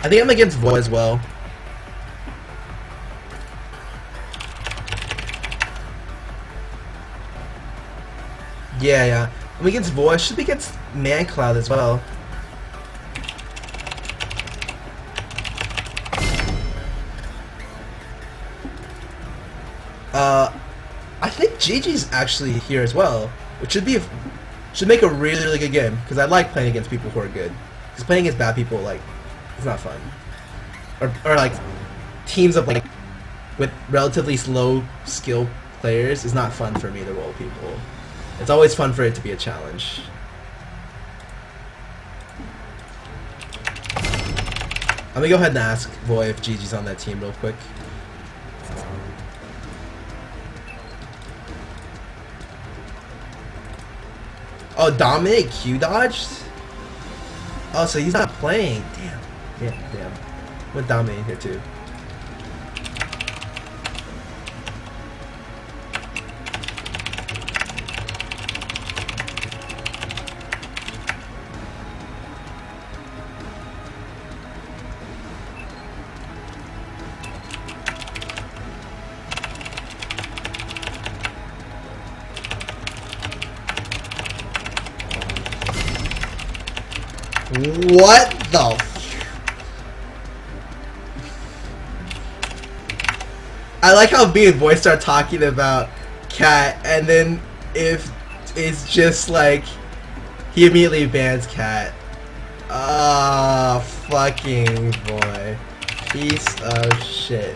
I think I'm against Void as well. Yeah. I'm against Void. Should be against ManCloud as well. I think Gigi's actually here as well, which should make a really, really good game, because I like playing against people who are good. Because playing against bad people, like, it's not fun. Or like teams of like with relatively low skill players is not fun for me to roll people. It's always fun for it to be a challenge. I'm gonna go ahead and ask Void if Gigi's on that team real quick. Oh, Dominic Q dodged? Oh, so he's not playing. Damn. With Dominic in here too. What the? I like how me and Boy start talking about Cat, and then if it's just like he immediately bans Cat. Ah, fucking boy, piece of shit.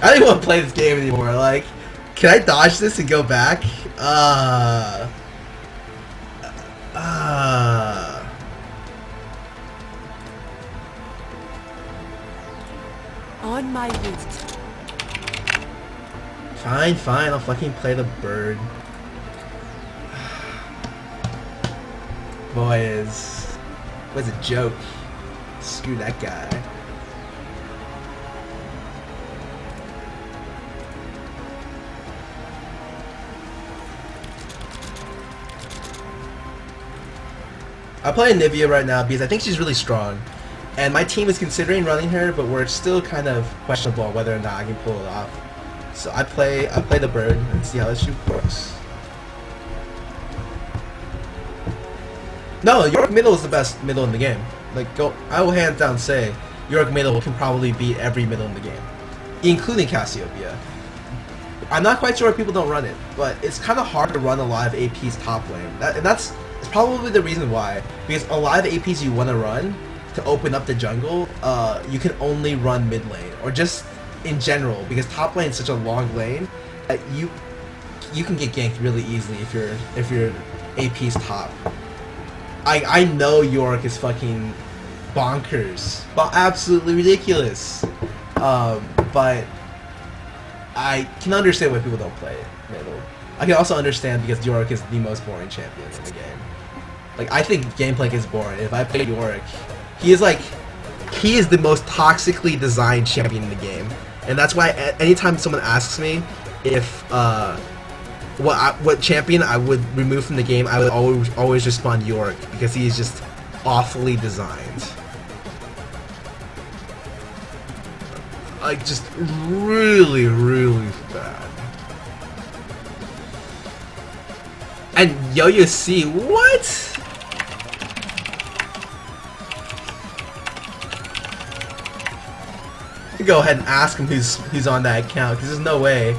I don't even want to play this game anymore. Like, can I dodge this and go back? On my route. Fine, fine. I'll fucking play the bird. Boy is was a joke. Screw that guy. I play Nivea right now because I think she's really strong, and my team is considering running her, but we're still kind of questionable on whether or not I can pull it off. So I play the bird and see how this shoot works. No, York Middle is the best middle in the game. Like, I will hands down say York Middle can probably beat every middle in the game, including Cassiopeia. I'm not quite sure why people don't run it, but it's kind of hard to run a lot of AP's top lane, and that's probably the reason why. Because a lot of APs you want to run to open up the jungle, you can only run mid lane, or just in general, because top lane is such a long lane that you can get ganked really easily if you're AP's top. I know York is fucking bonkers, but absolutely ridiculous. But I can understand why people don't play it middle. I can also understand because York is the most boring champion in the game. Like, I think Gangplank is boring. If I play York, he is the most toxically designed champion in the game, and that's why anytime someone asks me if what champion I would remove from the game, I would always respond York, because he's just awfully designed. Like, just really, really bad. And Yo-Yo C, what? Go ahead and ask him who's on that account, because there's no way.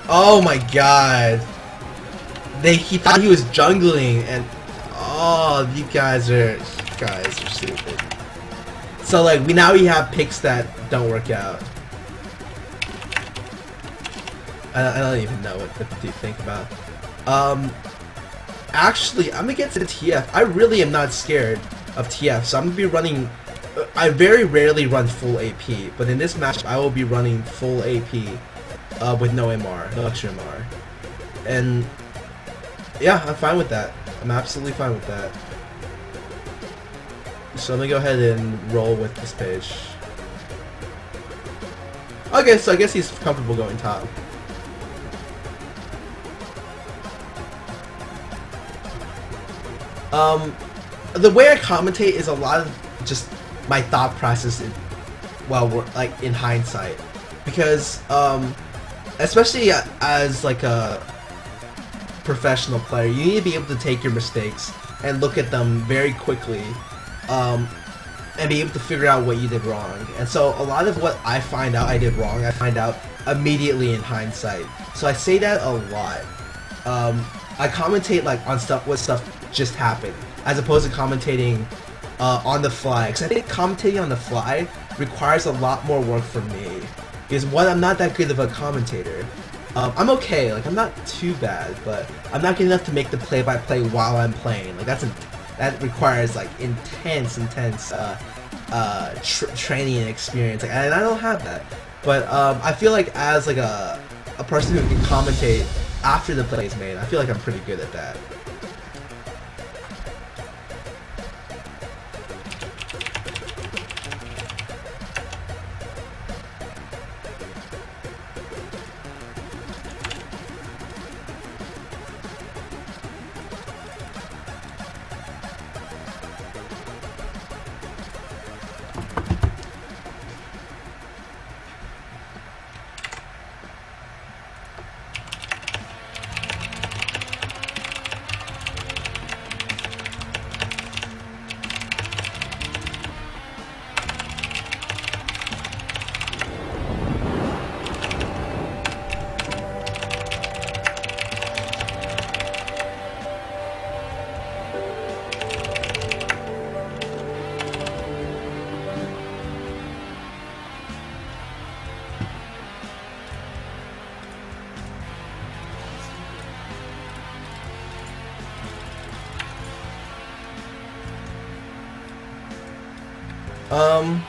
Oh my god. He thought he was jungling, and oh, you guys are stupid. So like we have picks that don't work out. I don't even know what to think about. Actually, I'm gonna get to the TF. I really am not scared of TF, so I'm gonna be running. I very rarely run full AP, but in this match, I will be running full AP with no MR, no extra MR, and yeah, I'm fine with that. I'm absolutely fine with that. So I'm gonna go ahead and roll with this page. Okay, so I guess he's comfortable going top. The way I commentate is a lot of just my thought process in hindsight, because especially as like a professional player, you need to be able to take your mistakes and look at them very quickly, and be able to figure out what you did wrong. And so a lot of what I find out I did wrong, I find out immediately in hindsight. So I say that a lot. I commentate like on what stuff just happened, as opposed to commentating on the fly, because I think commentating on the fly requires a lot more work from me, because one, I'm not that good of a commentator. I'm okay, like I'm not too bad, but I'm not good enough to make the play-by-play while I'm playing. Like that requires like intense training and experience, like, and I don't have that. But I feel like as like a person who can commentate after the play is made, I feel like I'm pretty good at that. A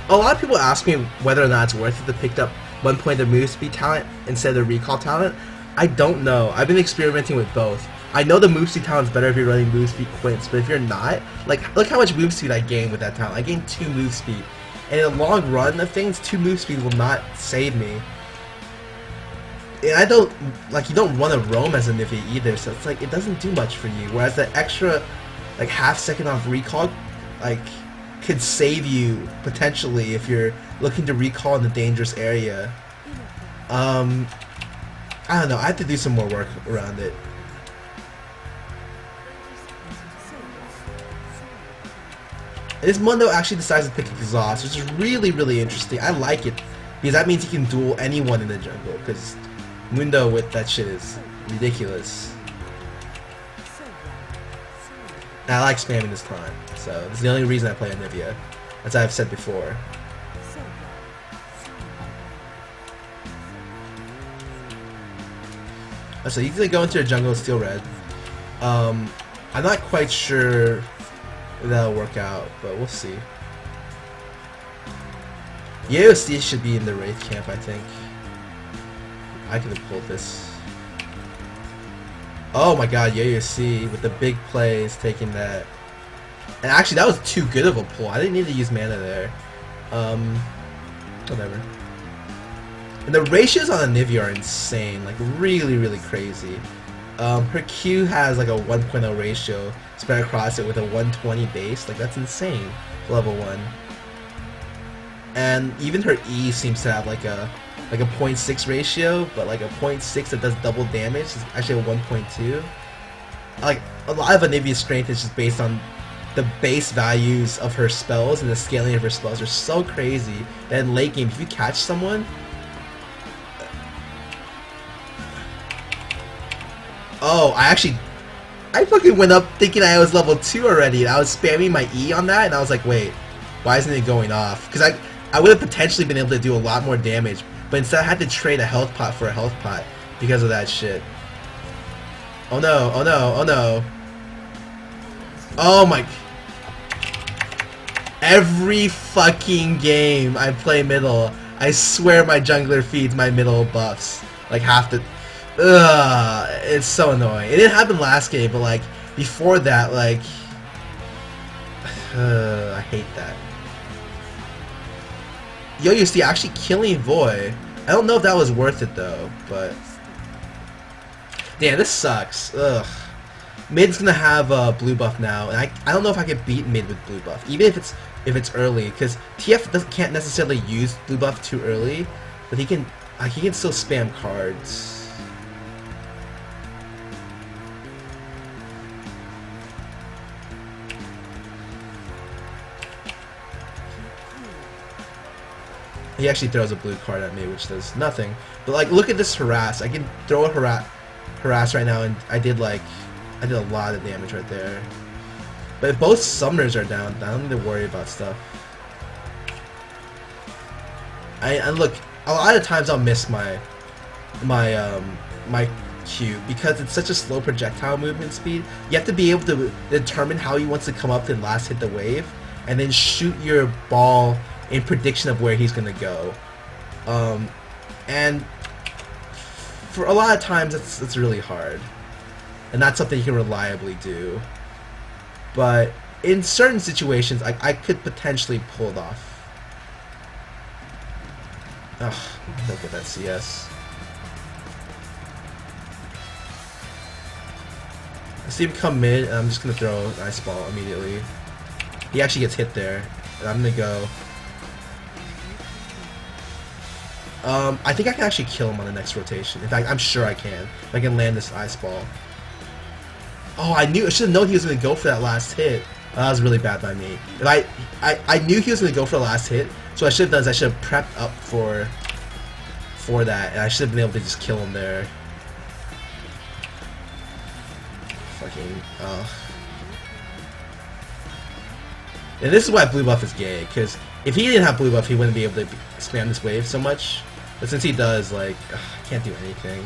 lot of people ask me whether or not it's worth it to pick up 1 point of move speed talent instead of recall talent. I don't know. I've been experimenting with both. I know the move speed talent is better if you're running move speed quints, but if you're not, like, look how much move speed I gained with that talent. I gained 2 move speed. And in the long run of things, 2 move speed will not save me. And I don't, like, you don't want to roam as a Nivea either, so it's like, it doesn't do much for you. Whereas the extra, like, half second off recall, like, could save you, potentially, if you're looking to recall in the dangerous area. I don't know, I have to do some more work around it. This Mundo actually decides to pick Exhaust, which is really, really interesting. I like it, because that means he can duel anyone in the jungle, because Mundo with that shit is ridiculous. And I like spamming this time, so this is the only reason I play Anivia, as I've said before. So he's gonna go into the jungle with Steel Red. I'm not quite sure if that'll work out, but we'll see. Yaoc should be in the Wraith camp, I think. I could have pulled this. Oh my god, Yaoc with the big plays taking that. And actually that was too good of a pull. I didn't need to use mana there. Whatever. And the ratios on Anivia are insane, like really, really crazy. Her Q has like a 1.0 ratio spread across it with a 120 base, like that's insane for level 1. And even her E seems to have like a 0.6 ratio, but like a 0.6 that does double damage is actually a 1.2. Like a lot of Anivia's strength is just based on the base values of her spells, and the scaling of her spells are so crazy that in late game, if you catch someone, oh, I fucking went up thinking I was level 2 already, and I was spamming my E on that, and I was like, wait, why isn't it going off? Because I would have potentially been able to do a lot more damage, but instead I had to trade a health pot for a health pot because of that shit. Oh no, oh no, oh no. Oh my... Every fucking game I play middle, I swear my jungler feeds my middle buffs. Like half the... Ugh, it's so annoying. It didn't happen last game, but like, before that, like... I hate that. Yaoc actually killing Void. I don't know if that was worth it though, but... Damn, this sucks. Ugh. Mid's gonna have a blue buff now, and I don't know if I can beat mid with blue buff, even if it's early, because TF can't necessarily use blue buff too early, but he can still spam cards. He actually throws a blue card at me, which does nothing. But like, look at this harass. I can throw a harass right now, and I did a lot of damage right there. But if both summoners are down, I don't need to worry about stuff. And look, a lot of times I'll miss my Q because it's such a slow projectile movement speed. You have to be able to determine how he wants to come up and last hit the wave, and then shoot your ball in prediction of where he's gonna go. And for a lot of times it's really hard, and that's something you can reliably do. But in certain situations, I could potentially pull it off. Ugh, look at that CS. I see him come mid, and I'm just gonna throw an ice ball immediately. He actually gets hit there, and I'm gonna go. I think I can actually kill him on the next rotation. In fact, I'm sure I can. If I can land this ice ball. Oh, I should have known he was going to go for that last hit. That was really bad by me. If I knew he was going to go for the last hit, so what I should have done is I should have prepped up for that, and I should have been able to just kill him there. Fucking, And this is why blue buff is gay, because if he didn't have blue buff, he wouldn't be able to spam this wave so much. But since he does, like, I can't do anything.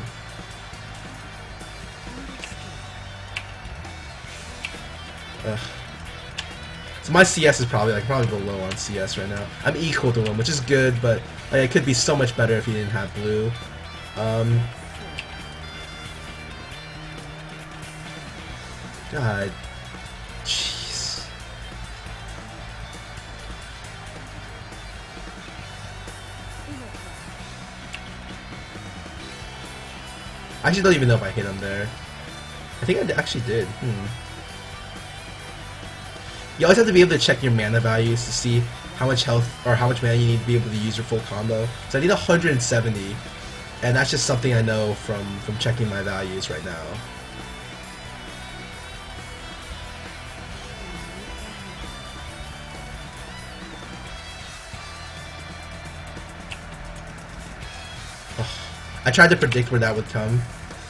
Ugh. So my CS is probably below on CS right now. I'm equal to him, which is good, but like, it could be so much better if he didn't have blue. God, jeez. I actually don't even know if I hit him there. I think I actually did. You always have to be able to check your mana values to see how much health or how much mana you need to be able to use your full combo. So I need 170, and that's just something I know from checking my values right now. I tried to predict where that would come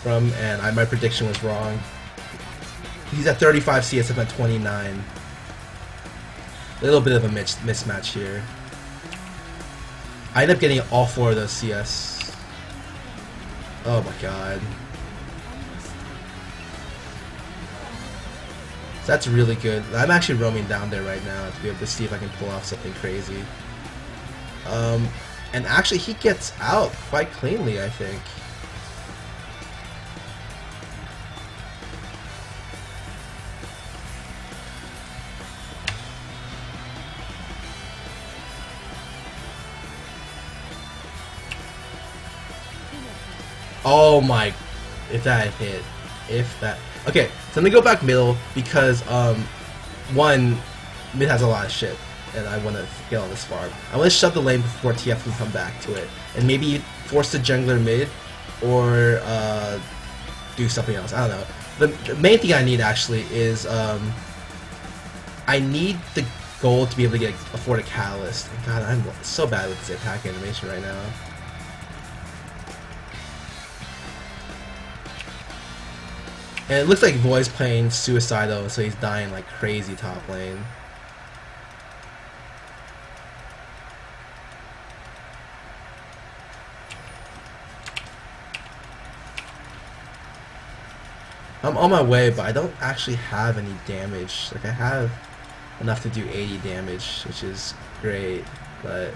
from, and my prediction was wrong. He's at 35 CS, I'm at 29. A little bit of a mismatch here. I end up getting all 4 of those CS. Oh my god. So that's really good. I'm actually roaming down there right now to be able to see if I can pull off something crazy. And actually he gets out quite cleanly, I think. Oh my, if that hit, if that, okay, so I'm gonna go back middle because, one, mid has a lot of shit, and I want to get on this farm. I want to shove the lane before TF can come back to it, and maybe force the jungler mid, or, do something else, I don't know. The main thing I need, actually, is, I need the gold to be able to afford a catalyst, and god, I'm so bad with this attack animation right now. And it looks like Void's playing suicidal, so he's dying like crazy top lane. I'm on my way, but I don't actually have any damage. Like, I have enough to do 80 damage, which is great, but...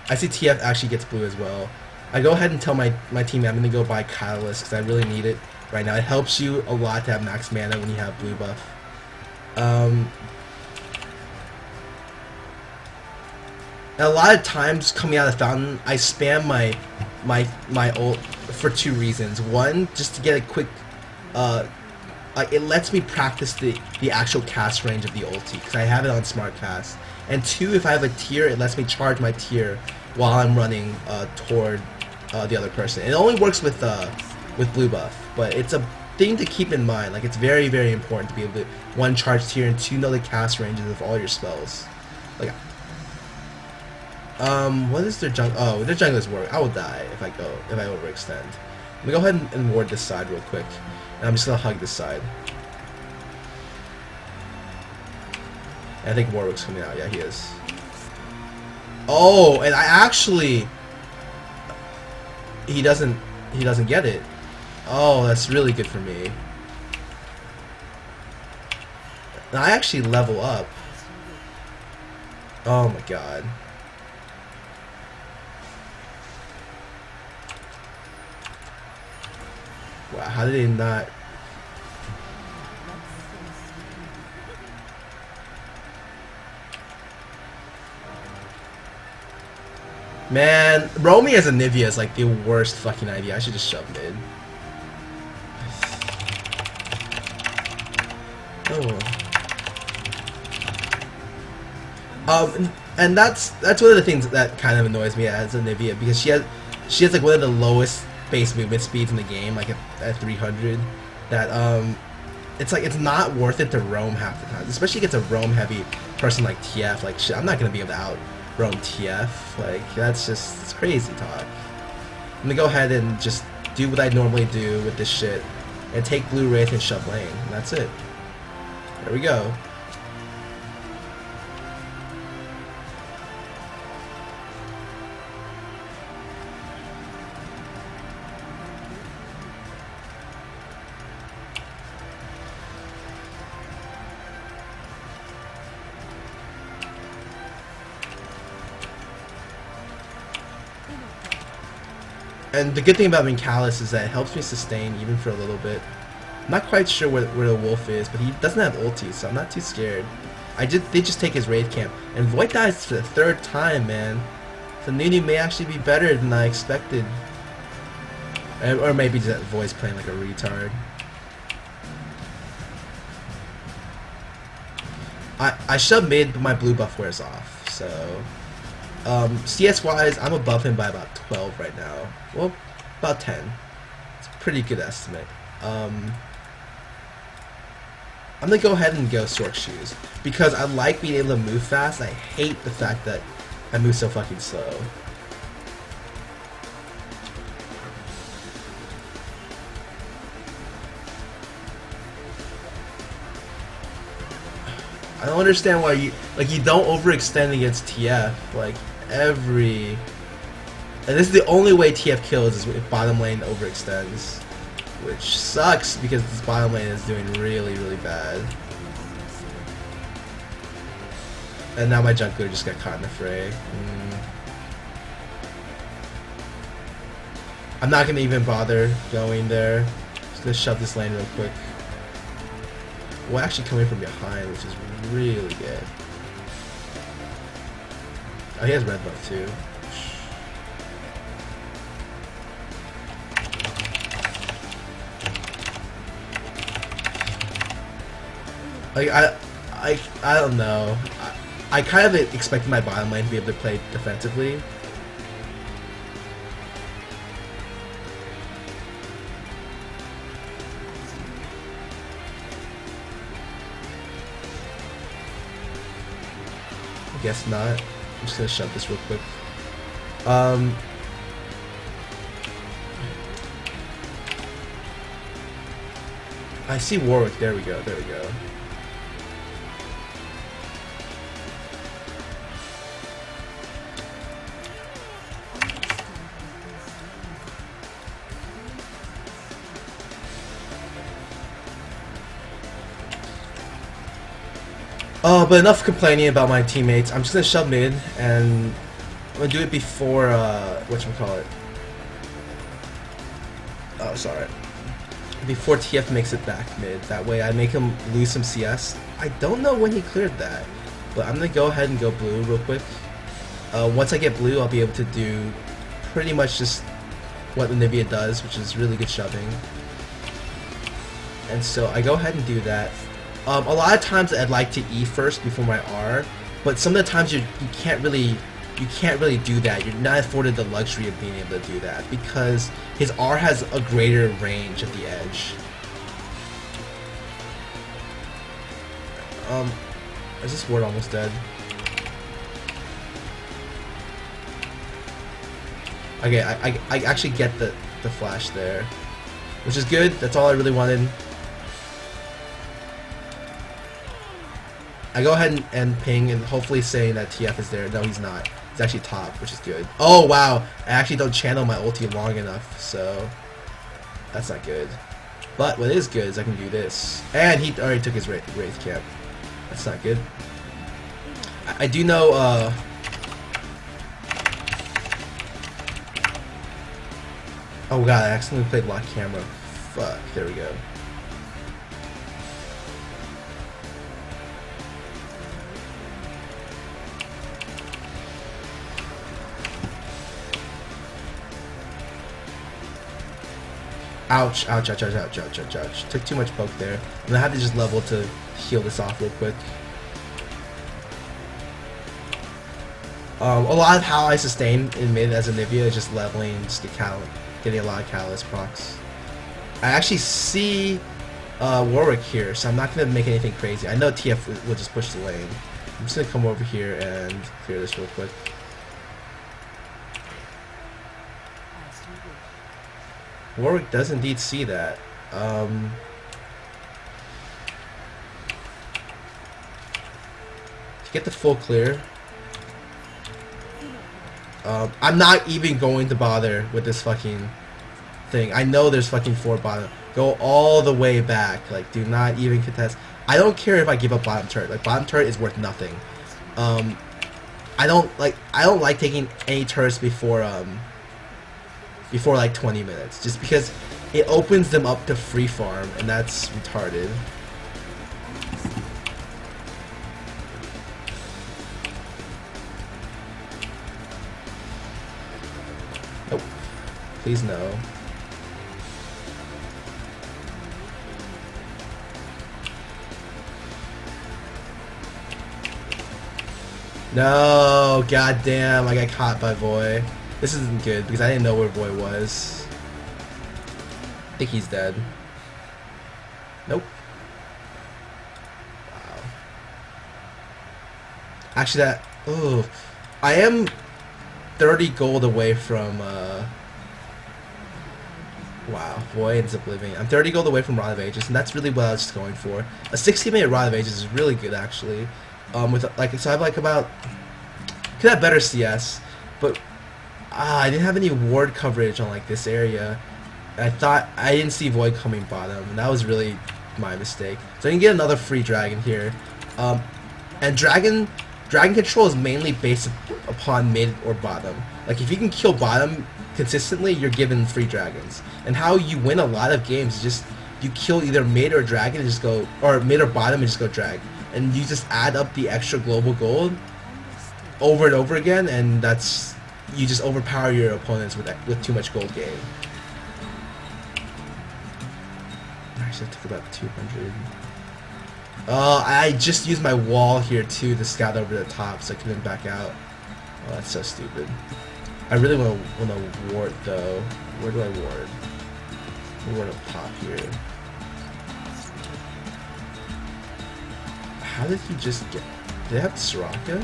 I see TF actually gets blue as well. I go ahead and tell my team I'm going to go buy Catalyst because I really need it right now. It helps you a lot to have max mana when you have blue buff. And a lot of times coming out of Fountain, I spam my ult for 2 reasons. One, just to get a quick, it lets me practice the actual cast range of the ulti because I have it on smart cast. And 2, if I have a tier, it lets me charge my tier while I'm running toward the other person. It only works with blue buff, but it's a thing to keep in mind. Like, it's very, very important to be able to 1, charge tier, and 2, know the cast ranges of all your spells. Like, what is their jungle? Oh, their jungler's ward. I will die if I overextend. Let me go ahead and ward this side real quick, and I'm just gonna hug this side. I think Warwick's coming out. Yeah, he is. Oh, and I actually... He doesn't get it. Oh, that's really good for me. And I actually level up. Oh my god. Wow, how did they not... Man, roaming as a Nivea is like the worst fucking idea. I should just shove mid. Oh. And that's one of the things that kind of annoys me as a Nivea, because she has like one of the lowest base movement speeds in the game, like at 300. That it's like it's not worth it to roam half the time, especially if it's a roam heavy person like TF. Like, shit, I'm not gonna be able to out roam TF. Like, it's crazy talk. I'm gonna go ahead and just do what I normally do with this shit and take blue wraith and shove lane, and that's it. There we go. And the good thing about being Callus is that it helps me sustain even for a little bit. I'm not quite sure where the wolf is, but he doesn't have ulti, so I'm not too scared. They just take his raid camp. And Void dies for the 3rd time, man. So Nunu may actually be better than I expected. Or maybe that Void's playing like a retard. I shove mid, but my blue buff wears off, so... CS-wise, I'm above him by about 12 right now. Well, about 10. It's a pretty good estimate. I'm gonna go ahead and go Stork Shoes, because I like being able to move fast. I hate the fact that I move so fucking slow. I don't understand why you don't overextend against TF like and this is the only way TF kills is if bottom lane overextends, which sucks because this bottom lane is doing really bad. And now my jungler just got caught in the fray. I'm not gonna even bother going there. Just gonna shove this lane real quick. Well, actually coming from behind, which is really good. Oh, he has red buff too. Like I don't know. I kind of expected my bottom lane to be able to play defensively. I guess not. I'm just gonna shove this real quick. I see Warwick. There we go. There we go. Oh, but enough complaining about my teammates. I'm just gonna shove mid, and I'm gonna do it before whatchamacallit. Oh, sorry. Before TF makes it back mid. That way I make him lose some CS. I don't know when he cleared that, but I'm gonna go ahead and go blue real quick. Once I get blue, I'll be able to do pretty much just what Anivia does, which is really good shoving. And so I go ahead and do that. A lot of times I'd like to E first before my R, but some of the times you can't really do that. You're not afforded the luxury of being able to do that because his R has a greater range at the edge. Is this ward almost dead? Okay, I actually get the flash there, which is good. That's all I really wanted. I go ahead and ping and hopefully saying that TF is there. No, he's not. He's actually top, which is good. Oh, wow. I actually don't channel my ulti long enough, so that's not good. But what is good is I can do this. And he already took his Wraith camp. That's not good. I do know, oh god, I accidentally played lock camera. Fuck, there we go. Ouch, ouch, ouch, ouch, ouch, ouch, ouch, ouch. Took too much poke there. I'm gonna have to just level to heal this off real quick. A lot of how I sustain in mid as Anivia is just leveling, just getting a lot of Callus procs. I actually see Warwick here, so I'm not gonna make anything crazy. I know TF will just push the lane. I'm just gonna come over here and clear this real quick. Warwick does indeed see that. To get the full clear, I'm not even going to bother with this fucking thing. I know there's fucking 4 bottom. Go all the way back. Like, do not even contest. I don't care if I give up bottom turret. Like, bottom turret is worth nothing. I don't like taking any turrets before before like 20 minutes, just because it opens them up to free farm, and that's retarded. Nope. Please no. No, goddamn! I got caught by Voy. This isn't good because I didn't know where Voy was. I think he's dead. Nope. Wow. Actually, that. Oh, I am 30 gold away from. Wow, Voy ends up living. I'm 30 gold away from Rod of Ages, and that's really what I was just going for. A 60-minute Rod of Ages is really good, actually. With like, so I have like about, could have better CS, but I didn't have any ward coverage on like this area. I thought I didn't see Void coming bottom, and that was really my mistake. So I can get another free dragon here, and dragon control is mainly based upon mid or bottom. Like if you can kill bottom consistently, you're given free dragons. And how you win a lot of games is just you kill either mid or dragon and just go, or mid or bottom and just go drag. And you just add up the extra global gold over and over again, and that's, you just overpower your opponents with too much gold gain. Actually, I took about 200. I just used my wall here too to scout over the top, so I couldn't back out. Oh, that's so stupid. I really want to ward though. Where do I ward? I ward up top here. How did he just get... Did they have Soraka?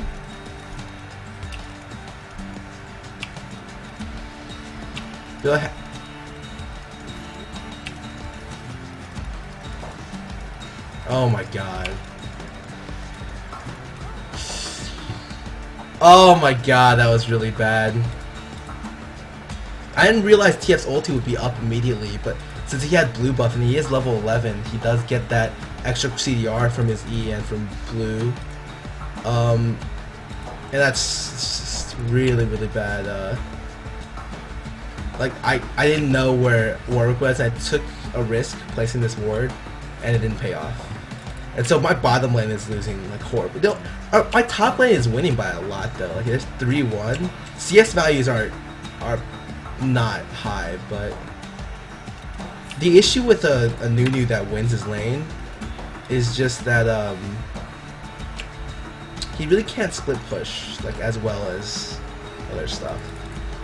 Do I have... Oh my god. Oh my god, that was really bad. I didn't realize TF's ulti would be up immediately, but since he had blue buff and he is level 11, he does get that extra CDR from his E and from blue. And that's really, really bad. Like, I didn't know where Warwick was. I took a risk placing this ward, and it didn't pay off. And so my bottom lane is losing, like, horribly. No, my top lane is winning by a lot, though. Like, there's 3-1. CS values are not high, but the issue with a Nunu that wins his lane is just that he really can't split push like as well as other stuff.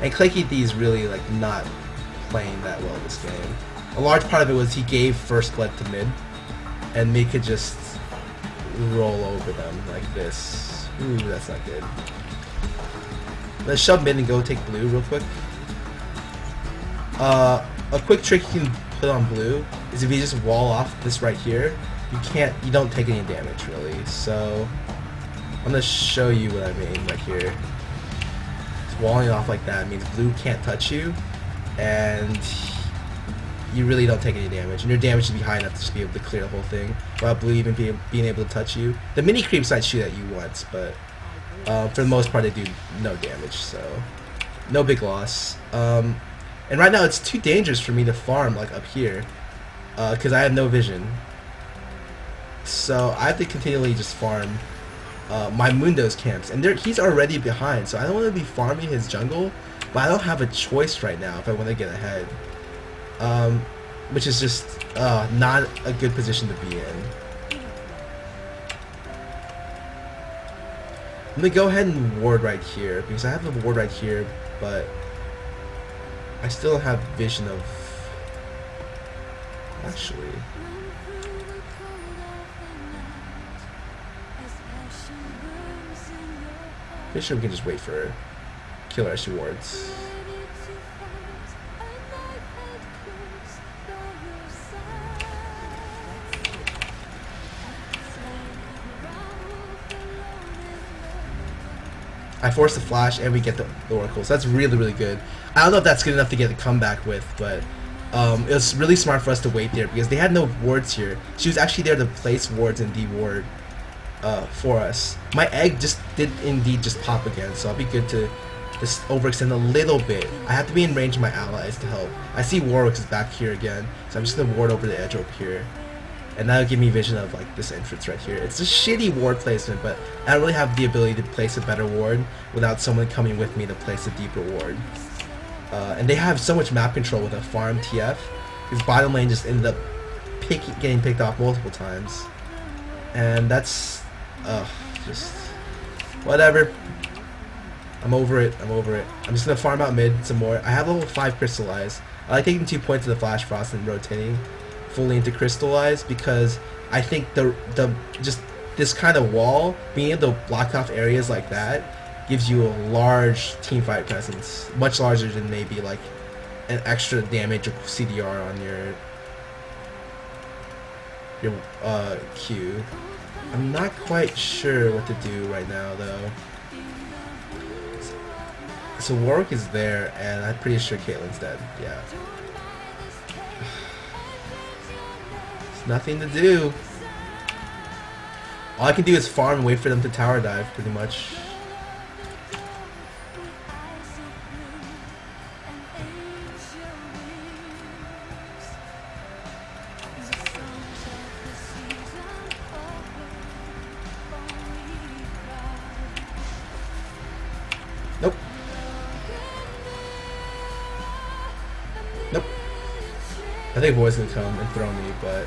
And Claykeith is really like not playing that well this game. A large part of it was he gave first blood to mid, and mid could just roll over them like this. Ooh, that's not good. Let's shove mid and go take blue real quick. A quick trick you can put on blue is if you just wall off this right here, you don't take any damage really. So I'm gonna show you what I mean right here. Just walling off like that means blue can't touch you, and you really don't take any damage, and your damage should be high enough to just be able to clear the whole thing without blue even being able to touch you. The mini creeps might shoot at you once, but for the most part they do no damage, so no big loss. And right now it's too dangerous for me to farm like up here because I have no vision, so I have to continually just farm my Mundo's camps, and he's already behind, so I don't want to be farming his jungle, but I don't have a choice right now if I want to get ahead, which is just not a good position to be in. I'm gonna go ahead and ward right here because I have a ward right here, but I still have vision of... Actually... Pretty sure we can just wait for killer SU wards. I force the flash and we get the oracle, so that's really, really good. I don't know if that's good enough to get a comeback with, but it was really smart for us to wait there because they had no wards here. She was actually there to place wards and de-ward for us. My egg just did indeed just pop again, so I'll be good to just overextend a little bit. I have to be in range of my allies to help. I see Warwick is back here again, so I'm just gonna ward over the edge over here. And that'll give me vision of like this entrance right here. It's a shitty ward placement, but I don't really have the ability to place a better ward without someone coming with me to place a deeper ward. And they have so much map control with a farm TF. His bottom lane just ended up getting picked off multiple times. And that's just whatever. I'm over it. I'm over it. I'm just gonna farm out mid some more. I have level 5 crystallize. I like taking 2 points of the flash frost and rotating fully into crystallize because I think the just this kind of wall, being able to block off areas like that, gives you a large team fight presence, much larger than maybe like an extra damage or CDR on your Q. I'm not quite sure what to do right now though. So Warwick is there, and I'm pretty sure Caitlyn's dead. Yeah. There's nothing to do. All I can do is farm and wait for them to tower dive, pretty much. Nope. Nope. I think Boy's gonna come and throw me, but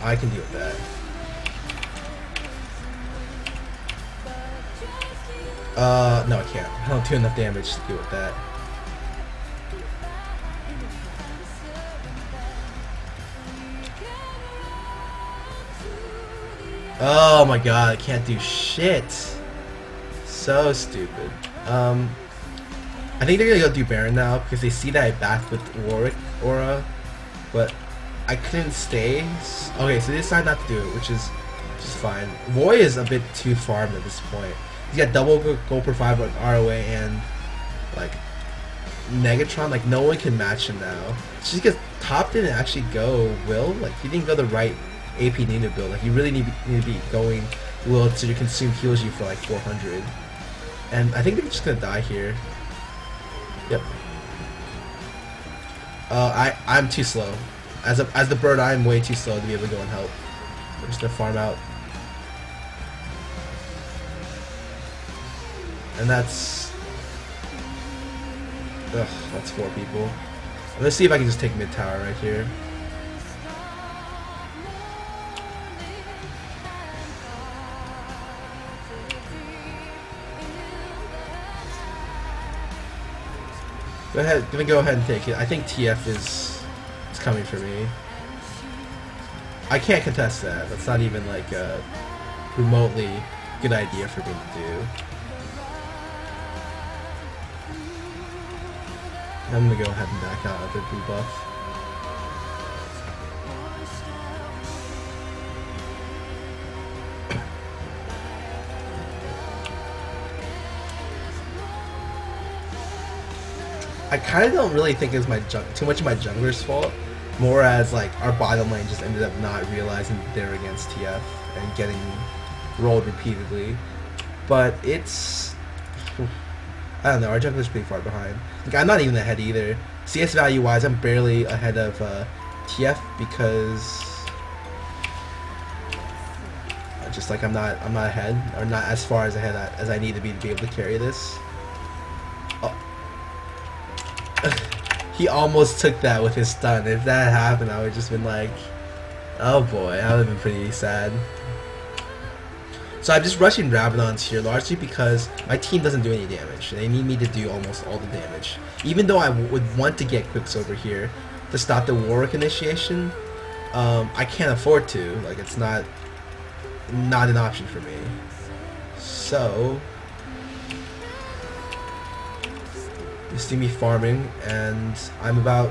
I can deal with that. No, I can't. I don't do enough damage to deal with that. Oh my god, I can't do shit. So stupid. I think they're gonna go do Baron now because they see that I backed with Warwick Aura, but I couldn't stay. Okay, so they decided not to do it, which is fine. Roy is a bit too farmed at this point. He's got double gold per 5 on ROA and like Negatron. Like no one can match him now. It's just because Top didn't actually go Will. Like he didn't go the right AP Nunu build. Like you really need to be going Will to consume heals you for like 400. And I think they're just gonna die here. Yep. I'm too slow. As the bird, I'm way too slow to be able to go and help. I'm just gonna farm out. And that's 4 people. Let's see if I can just take mid tower right here. Gonna go ahead and take it. I think TF is coming for me. I can't contest that. That's not even like a remotely good idea for me to do. I'm gonna go ahead and back out of the blue buff. I kind of don't really think it's too much of my jungler's fault, more as like our bottom lane just ended up not realizing they're against TF and getting rolled repeatedly. But it's, I don't know, our jungler's pretty far behind. Like I'm not even ahead either. CS value wise, I'm barely ahead of TF because just like I'm not ahead, or not as far as ahead as I need to be able to carry this. He almost took that with his stun. If that happened, I would have just been like, oh boy, that would have been pretty sad. So I'm just rushing Rabadons here largely because my team doesn't do any damage. They need me to do almost all the damage. Even though I would want to get Quicksilver here to stop the Warwick initiation, I can't afford to. Like it's not an option for me. So you see me farming, and I'm about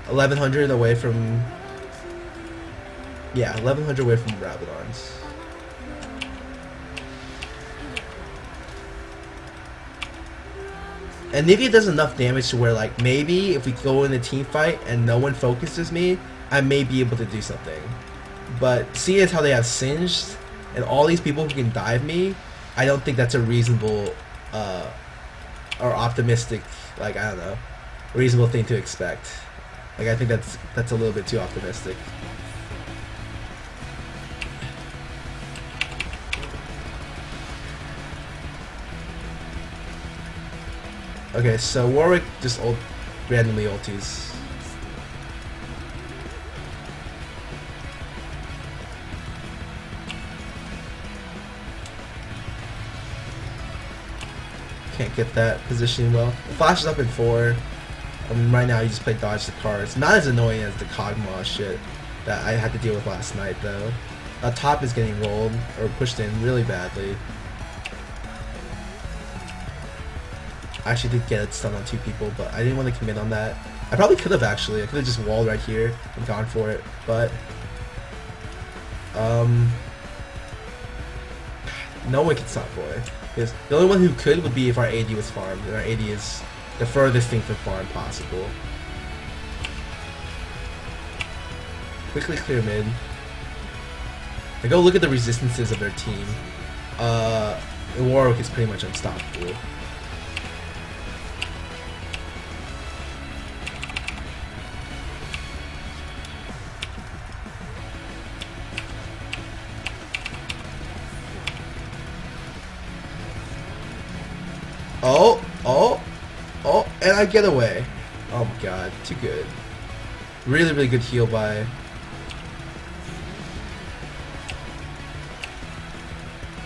1100 away from, yeah, 1100 away from Rabadons. And Nivea does enough damage to where, like, maybe if we go in a team fight and no one focuses me, I may be able to do something. But seeing as how they have Singed and all these people who can dive me, I don't think that's a reasonable or optimistic, like, I don't know, reasonable thing to expect. Like, I think that's a little bit too optimistic. Okay, so Warwick just randomly ulties. Can't get that positioning well. Flash is up in 4. Right now you just play dodge the cards. Not as annoying as the Kog'Maw shit that I had to deal with last night though. Top is getting rolled or pushed in really badly. I actually did get it stun on 2 people, but I didn't want to commit on that. I probably could have actually. I could have just walled right here and gone for it, but no one can stop Boy. Because the only one who could would be if our AD was farmed, and our AD is the furthest thing from farm possible. Quickly clear mid. And go look at the resistances of their team. Warwick is pretty much unstoppable. Oh, and I get away. Oh my god, too good. Really, really good heal by...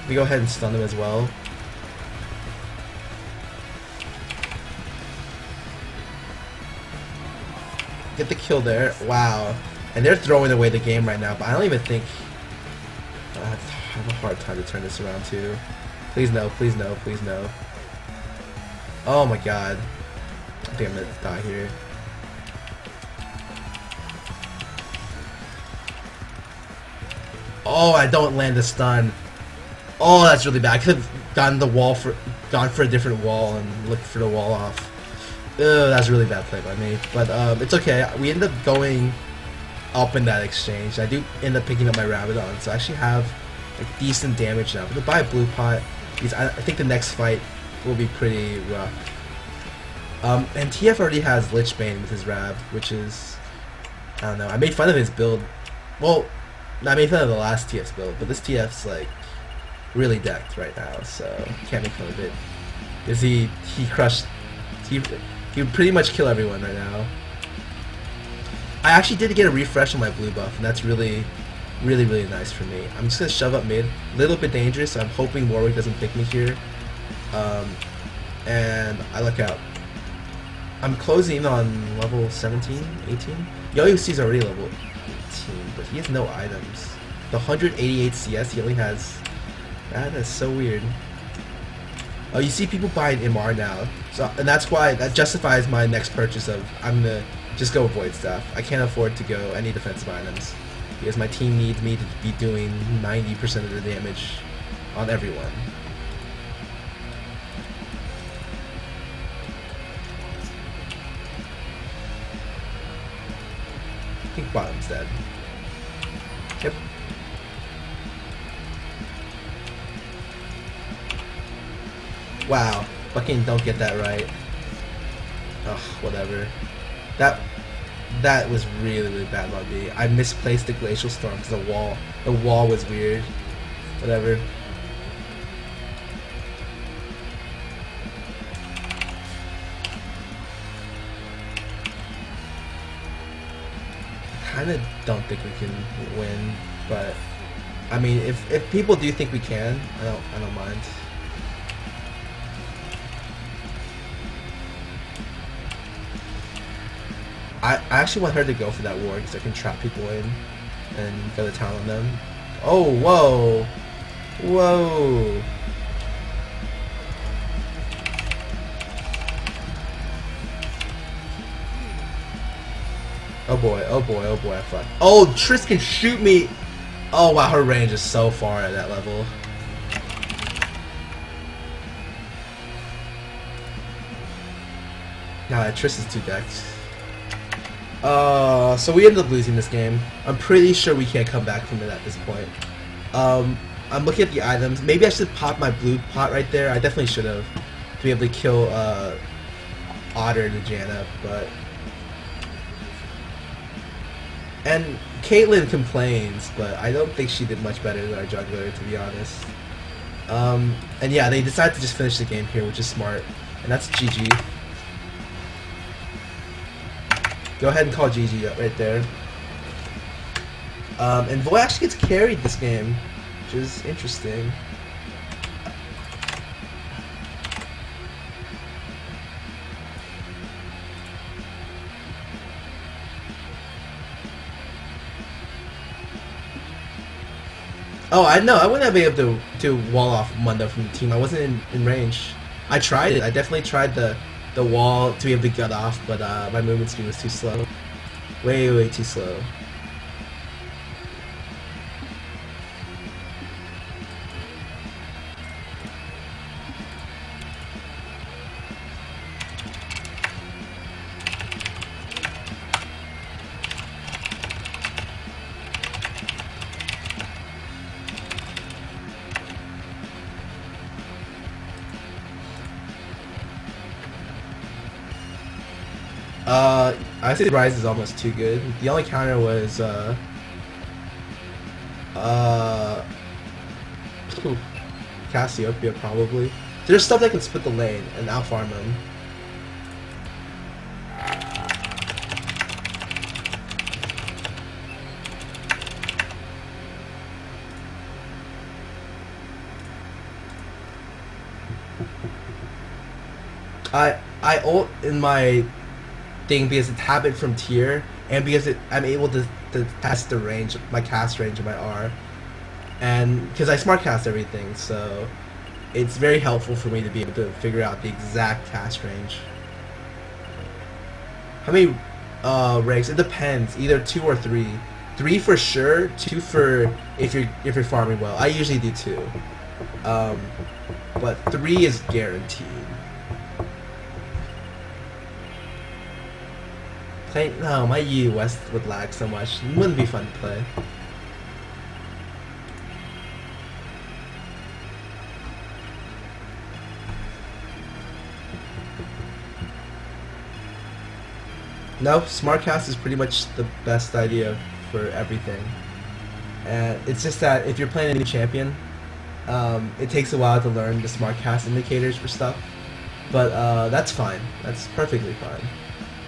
Let me go ahead and stun him as well. Get the kill there. Wow. And they're throwing away the game right now, but I don't even think... I have a hard time to turn this around too. Please no, please no, please no. Oh my god. I think I'm gonna die here. Oh, I don't land the stun. Oh, that's really bad. I could have gone for a different wall and looked for the wall off. Ugh, that's a really bad play by me. But it's okay. We end up going up in that exchange. I do end up picking up my Rabadon, so I actually have like decent damage now. But to buy a blue pot, because I think the next fight will be pretty rough. And TF already has Lich Bane with his Rab, which is, I don't know, I made fun of his build. Well, I made fun of the last TF's build, but this TF's like really decked right now, so can't make fun of it. Because he would pretty much kill everyone right now. I actually did get a refresh on my blue buff, and that's really nice for me. I'm just gonna shove up mid, a little bit dangerous, so I'm hoping Warwick doesn't pick me here. And I luck out. I'm closing in on level 17, 18. Yo-Yo's already level 18, but he has no items. The 188 CS he only has. That is so weird. Oh, you see people buying MR now, so and that's why that justifies my next purchase of I'm gonna just go Void Staff. I can't afford to go any defensive items because my team needs me to be doing 90% of the damage on everyone. I think bottom's dead. Yep. Wow. Fucking don't get that right. Ugh, whatever. That was really bad by me. I misplaced the Glacial Storm because the wall was weird. Whatever. Kinda don't think we can win, but I mean if people do think we can, I don't mind. I actually want her to go for that ward because I can trap people in and go to town on them. Oh, whoa! Whoa! Oh boy, oh boy, oh boy, I fucked. Oh, Triss can shoot me! Oh wow, her range is so far at that level. Nah, Triss is too decked. So we ended up losing this game. I'm pretty sure we can't come back from it at this point. I'm looking at the items. Maybe I should pop my blue pot right there. I definitely should have. be able to kill Otter the Janna, but and Caitlyn complains, but I don't think she did much better than our jungler, to be honest. And yeah, they decided to just finish the game here, which is smart, and that's GG. Go ahead and call GG up right there. And Void actually gets carried this game, which is interesting. Oh, I know. I wouldn't have been able to wall off Mundo from the team. I wasn't in range. I tried it. I definitely tried the wall to be able to get off, but my movement speed was too slow. Way too slow. I say Rise is almost too good. The only counter was Cassiopeia probably. There's stuff that can split the lane and out-farm him. I ult in my thing because it's habit from tier, and because I'm able to test the range, my cast range of my R, and because I smart cast everything, so it's very helpful for me to be able to figure out the exact cast range. How many ranks? It depends, either 2 or 3. 3 for sure, 2 for if you're farming well. I usually do 2, but 3 is guaranteed. No, my Yi West would lag so much. It wouldn't be fun to play. No, Smartcast is pretty much the best idea for everything. And it's just that if you're playing a new champion, it takes a while to learn the Smartcast indicators for stuff. But that's fine. That's perfectly fine.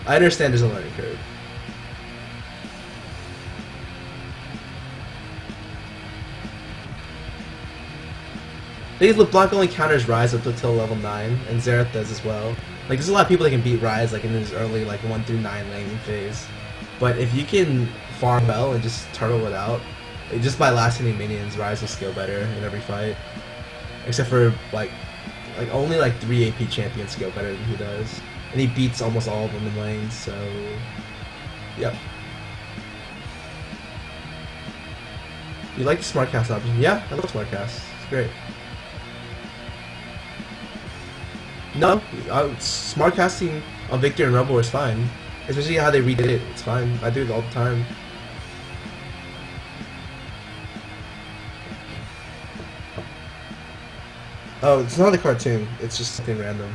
I understand there's a learning curve. Because LeBlanc only counters Rise up until level 9, and Xerath does as well. Like, there's a lot of people that can beat Rise like in his early like 1 through 9 laning phase. But if you can farm well and just turtle it out, just by last hitting minions, Rise will scale better in every fight. Except for like only like 3 AP champions scale better than he does. And he beats almost all of them in lanes, so yep. You like the Smartcast option? Yeah, I love Smartcast. It's great. No, Smartcasting on Victor and Rumble is fine. Especially how they redid it. It's fine. I do it all the time. Oh, it's not a cartoon. It's just something random.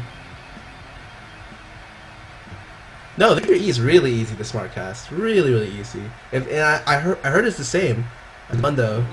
No, Victor E is really easy to Smartcast. Really easy. And I heard it's the same on Mundo.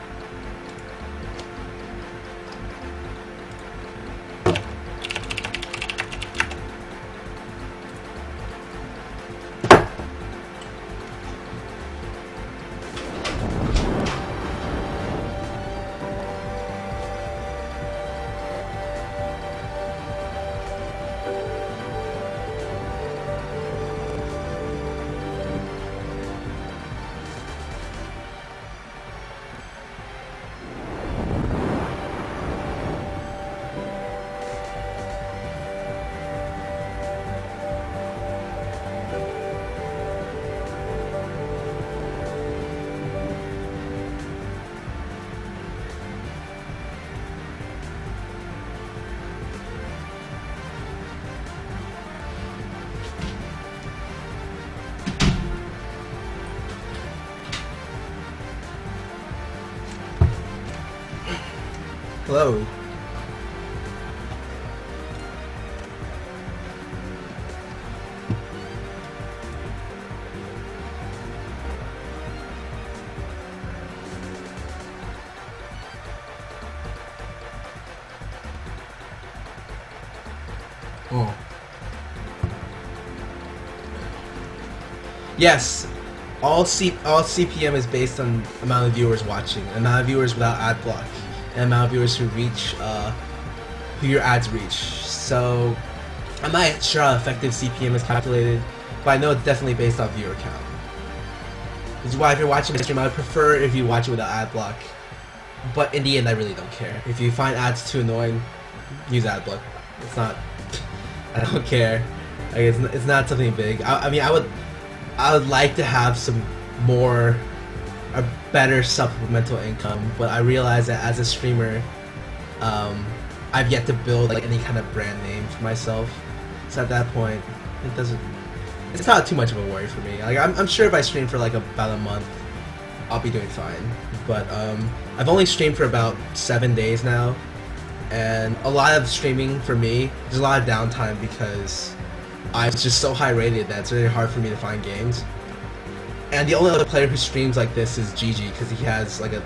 Hello. Oh. Yes, all CPM is based on amount of viewers watching, amount of viewers without ad block, and amount of viewers who reach, who your ads reach. So I'm not sure how effective CPM is calculated, but I know it's definitely based off viewer count. This is why if you're watching the stream, I would prefer if you watch it without ad block. But in the end, I really don't care. If you find ads too annoying, use ad block. It's not. I don't care. Like, it's not something big. I mean, I would like to have some more, a better supplemental income, but I realize that as a streamer, I've yet to build like any kind of brand name for myself. So at that point, it doesn't. It's not too much of a worry for me. Like I'm sure if I stream for like about a month, I'll be doing fine. But I've only streamed for about 7 days now, and a lot of streaming for me, there's a lot of downtime because I'm just so high rated that it's really hard for me to find games. And the only other player who streams like this is Gigi, because he has like a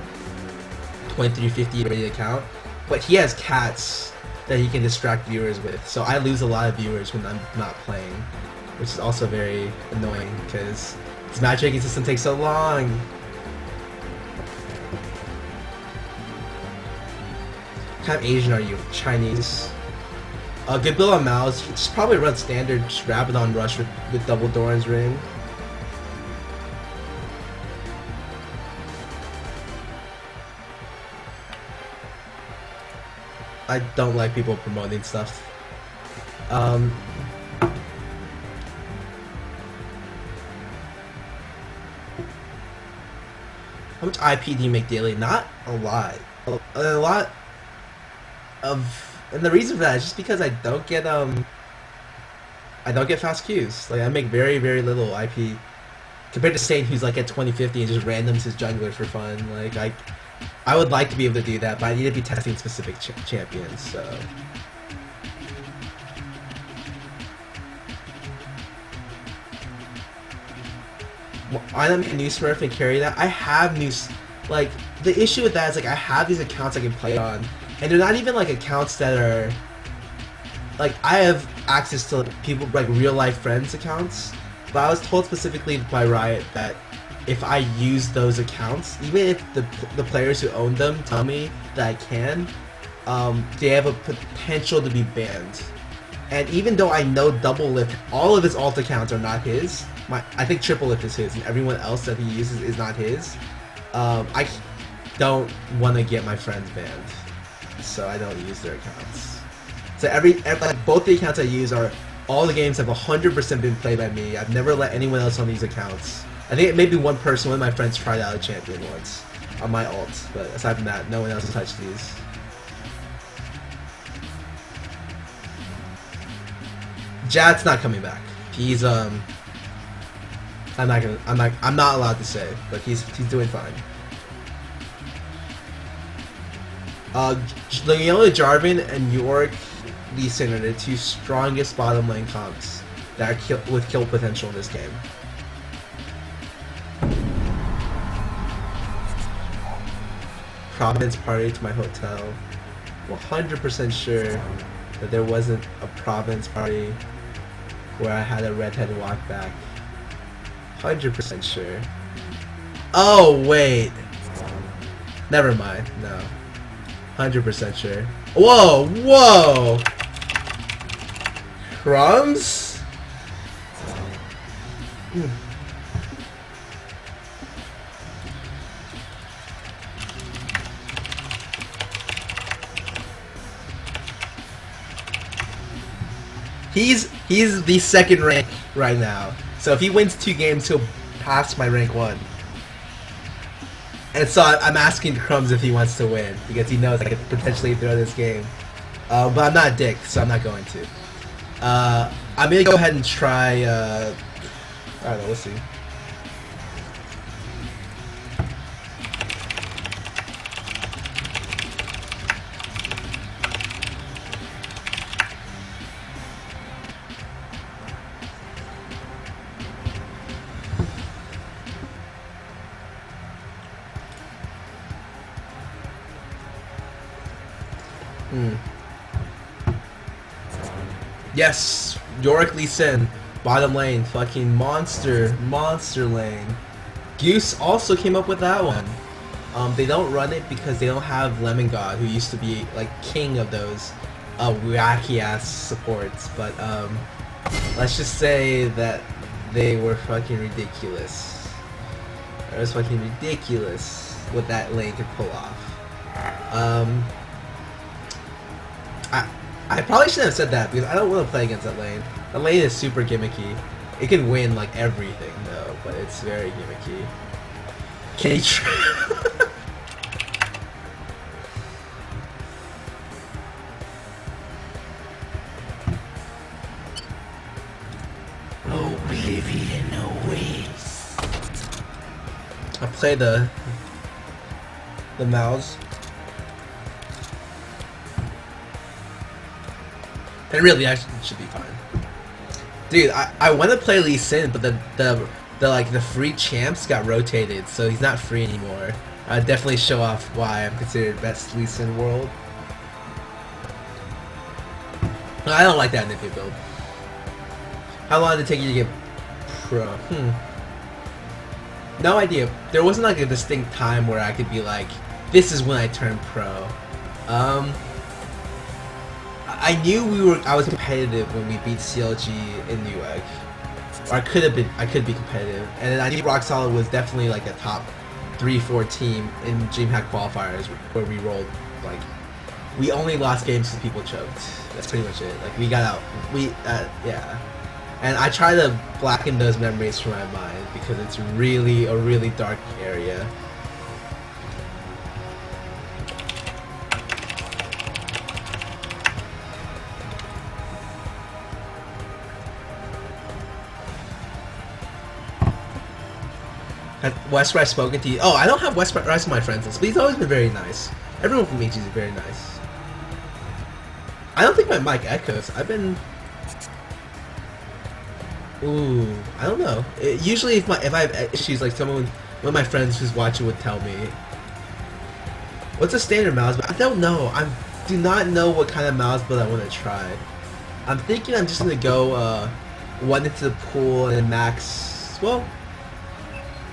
2350 rated account, but he has cats that he can distract viewers with. So I lose a lot of viewers when I'm not playing, which is also very annoying because this matchmaking system takes so long. What kind of Asian are you? Chinese. Good build on Mouse. Just probably run standard Rabadon Rush with double Doran's Ring. I don't like people promoting stuff. How much IP do you make daily? Not a lot. A lot of, and the reason for that is just because I don't get fast queues. Like I make very little IP compared to Stain, who's like at 2050 and just randoms his jungler for fun. Like I would like to be able to do that, but I need to be testing specific champions. So. I don't make a new Smurf and carry that. I have new, like, the issue with that is like I have these accounts I can play on, and they're not even like accounts that are, like, I have access to like, people, like real life friends accounts, but I was told specifically by Riot that if I use those accounts, even if the players who own them tell me that I can, they have a potential to be banned. And even though I know Double Lift, all of his alt accounts are not his. I think Triple Lift is his, and everyone else that he uses is not his. I don't want to get my friends banned, so I don't use their accounts. So like both the accounts I use are, all the games have 100% been played by me. I've never let anyone else on these accounts. I think maybe one person, one of my friends, tried out a champion once on my alt, but aside from that, no one else has touched these. Jad's not coming back. He's I'm not allowed to say, but he's doing fine. Leona Jarvan and York Lee Sin are the two strongest bottom lane comps that are with kill potential in this game. Providence party to my hotel. 100% sure that there wasn't a Providence party where I had a redhead walk back. 100% sure. Oh, wait. Never mind. No. 100% sure. Whoa! Whoa! Crumbs? He's the second rank right now. So if he wins 2 games, he'll pass my rank 1. And so I'm asking Crumbs if he wants to win, because he knows I could potentially throw this game. But I'm not a dick, so I'm not going to. I'm gonna go ahead and try, I don't know, let's see. Yes, Yorick Lee Sin, bottom lane, fucking monster lane. Goose also came up with that one. They don't run it because they don't have Lemon God, who used to be like king of those wacky ass supports. But let's just say that they were fucking ridiculous. It was fucking ridiculous what that lane could pull off. I probably shouldn't have said that because I don't want to play against that lane. The lane is super gimmicky. It can win like everything though, but it's very gimmicky. K-Trap. Oblivion awaits. I play the mouse. And really, I should be fine. Dude, I want to play Lee Sin, but the free champs got rotated, so he's not free anymore. I'd definitely show off why I'm considered best Lee Sin world. I don't like that Nippy build. How long did it take you to get pro? No idea. There wasn't like a distinct time where I could be like, this is when I turned pro. I knew I was competitive when we beat CLG in Newegg. Or I could be competitive. And then I knew Rock Solid was definitely like a top 3-4 team in DreamHack qualifiers where we rolled like, we only lost games because people choked. That's pretty much it. Like we got out. Yeah. And I try to blacken those memories from my mind because it's really a really dark area. Has Westbright spoken to you? Oh, I don't have Westbright on my friends list, but he's always been very nice. Everyone from HG is very nice. I don't think my mic echoes. I've been... Ooh, I don't know. Usually if I have issues, like one of my friends who's watching would tell me. What's a standard mouse build? I don't know. I do not know what kind of mouse build I want to try. I'm thinking I'm just going to go one into the pool and max... Well,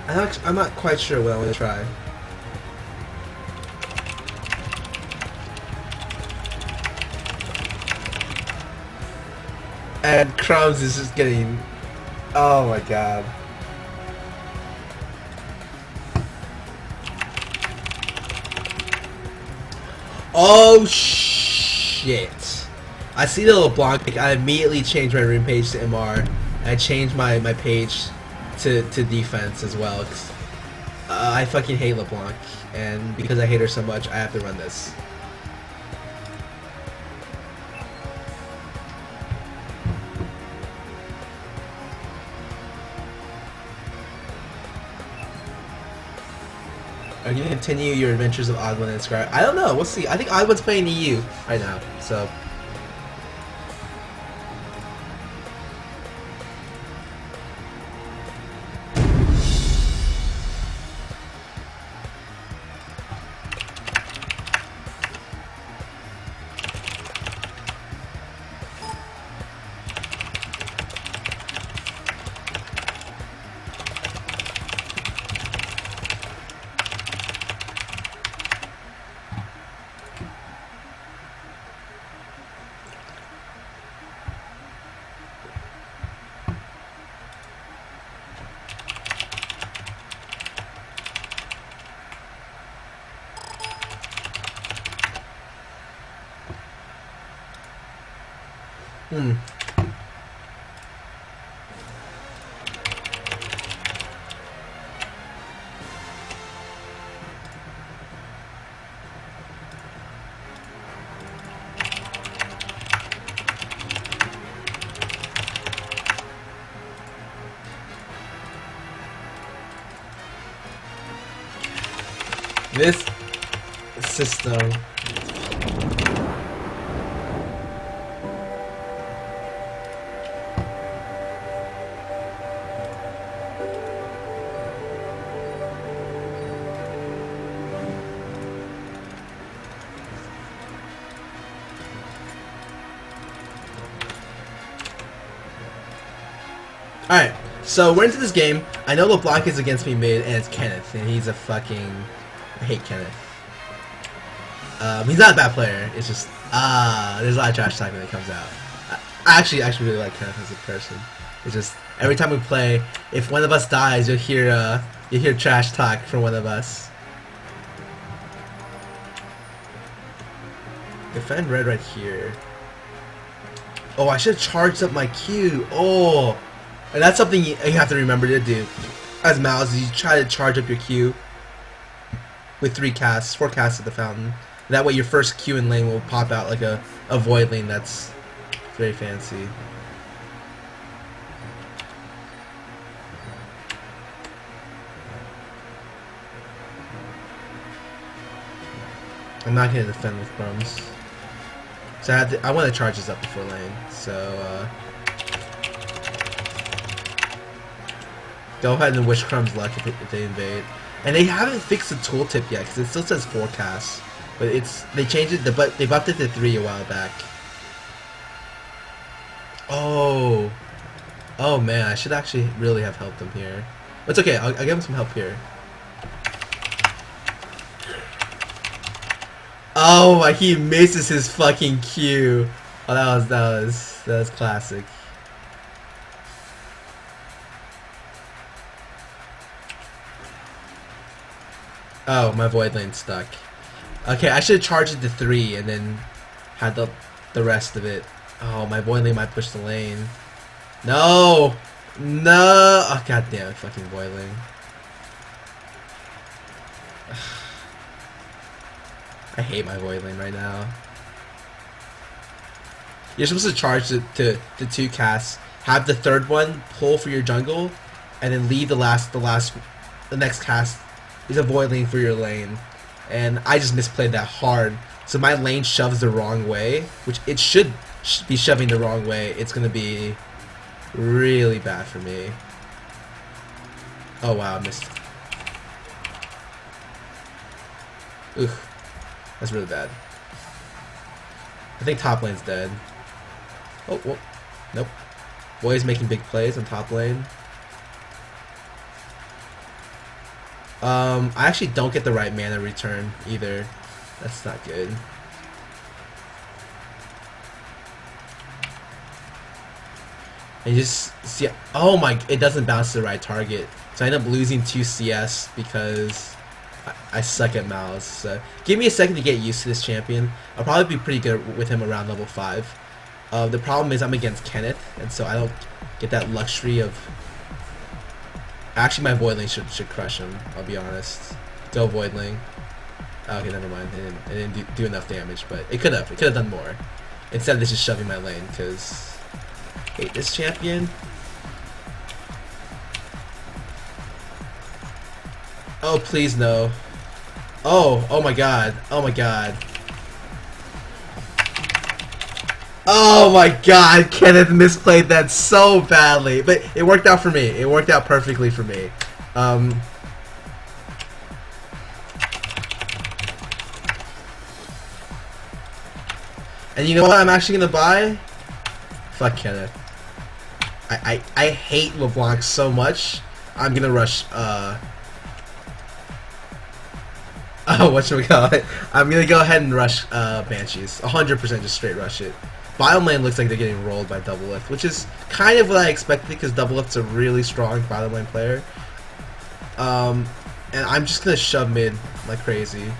I'm not quite sure what I want to try. And Crumbs is just getting... Oh my god. Oh shit. I see the little block. I immediately changed my room page to MR. I changed my page to defense as well. I fucking hate LeBlanc. And because I hate her so much, I have to run this. Are you gonna continue your adventures of Oddwin and Scar? I don't know. We'll see. I think Oddwin's playing EU right now, so. This system. Alright, so we're into this game. I know LeBlanc is against me mid, and it's Kenneth, and he's a fucking... I hate Kenneth. He's not a bad player, it's just... there's a lot of trash talking that comes out. I actually really like Kenneth as a person. It's just, every time we play, if one of us dies, you'll hear trash talk from one of us. Defend red right here. Oh, I should have charged up my Q. Oh! And that's something you have to remember to do. As Mouse, you try to charge up your Q with 4 casts at the fountain. That way your first Q in lane will pop out like a void lane that's very fancy. I'm not gonna defend with crumbs. So I want to charge this up before lane. So go ahead and wish crumbs luck if they invade. And they haven't fixed the tooltip yet because it still says 4 casts. But they changed it. They buffed it to 3 a while back. Oh man, I should actually really have helped him here. But it's okay. I'll give him some help here. Oh, he misses his fucking Q. Oh, that was classic. Oh, my void lane stuck. Okay, I should have charged it to 3 and then had the rest of it. Oh, my void lane might push the lane. No! No! Oh, god damn it, fucking void lane. I hate my void lane right now. You're supposed to charge to 2 casts, have the 3rd one pull for your jungle, and then leave the next cast is a void lane for your lane. And I just misplayed that hard. So my lane shoves the wrong way, which it should be shoving the wrong way. It's gonna be really bad for me. Oh wow, I missed. Oof. That's really bad. I think top lane's dead. Oh, whoa. Nope. Boy's making big plays on top lane. I actually don't get the right mana return either. That's not good. And you just see, oh my, it doesn't bounce to the right target. So I end up losing 2 CS because I suck at Mouse. So give me a second to get used to this champion. I'll probably be pretty good with him around level 5. The problem is I'm against Kenneth, and so I don't get that luxury of... Actually, my void lane should crush him, I'll be honest. Go void lane. Okay, never mind. It didn't do enough damage, but it could have done more. Instead of this just shoving my lane, because I hate this champion. Oh, please no. Oh my god. Oh my god. Oh my god, Kenneth misplayed that so badly. But it worked out for me. It worked out perfectly for me. And you know what I'm actually gonna buy? Fuck Kenneth. I hate LeBlanc so much. I'm gonna rush whatchamacallit? I'm gonna go ahead and rush Banshees. 100% just straight rush it. Bottom lane looks like they're getting rolled by Doublelift, which is kind of what I expected because Doublelift's a really strong bottom lane player. And I'm just gonna shove mid like crazy.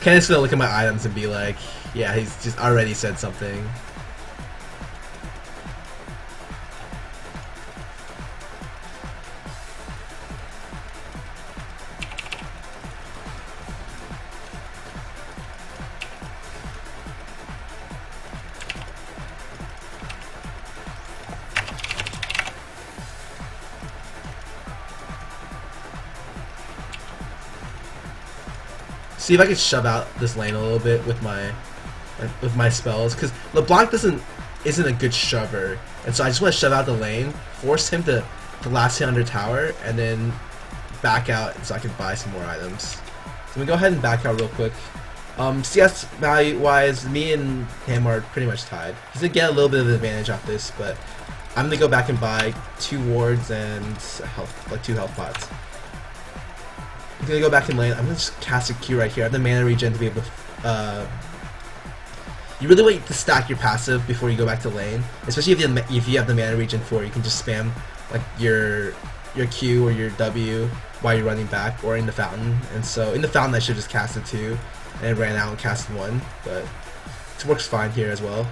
Kenneth's gonna look at my items and be like, yeah, he's just already said something. See if I can shove out this lane a little bit with my spells, because LeBlanc isn't a good shover, and so I just want to shove out the lane, force him to last hit under tower, and then back out so I can buy some more items. So I'm gonna go ahead and back out real quick. CS value wise, me and him are pretty much tied. He's gonna get a little bit of an advantage off this, but I'm gonna go back and buy 2 wards and like 2 health pots. I'm gonna go back in lane. I'm gonna just cast a Q right here. I have the mana regen to be able to. You really want to stack your passive before you go back to lane, especially if you have the mana regen for it. You can just spam like your Q or your W while you're running back or in the fountain. And so in the fountain I should just cast it 2 and ran out and casted 1, but it works fine here as well.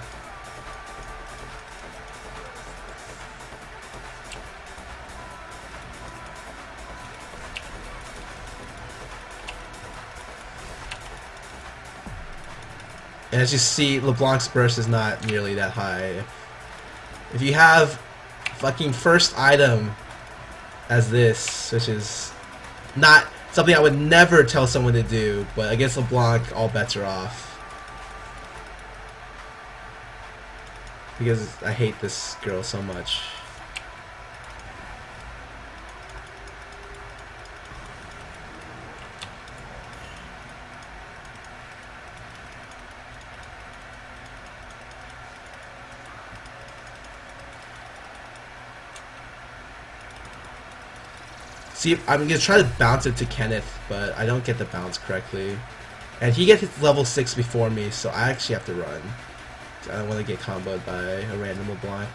And as you see, LeBlanc's burst is not nearly that high. If you have fucking first item as this, which is not something I would never tell someone to do, but against LeBlanc, all bets are off. Because I hate this girl so much. See, I'm gonna try to bounce it to Kenneth, but I don't get the bounce correctly. And he gets level 6 before me, so I actually have to run. I don't want to get comboed by a random LeBlanc.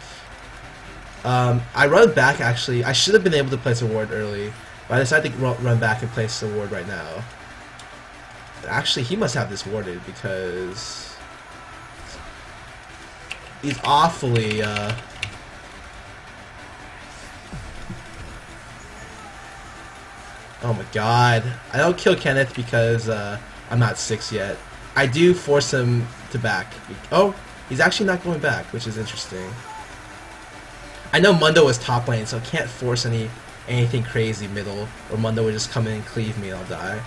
I run back actually. I should have been able to place a ward early, but I decided to run back and place a ward right now. Actually, he must have this warded because he's awfully oh my god. I don't kill Kenneth because I'm not 6 yet. I do force him to back. Oh, he's actually not going back, which is interesting. I know Mundo was top lane, so I can't force anything crazy middle, or Mundo would just come in and cleave me and I'll die.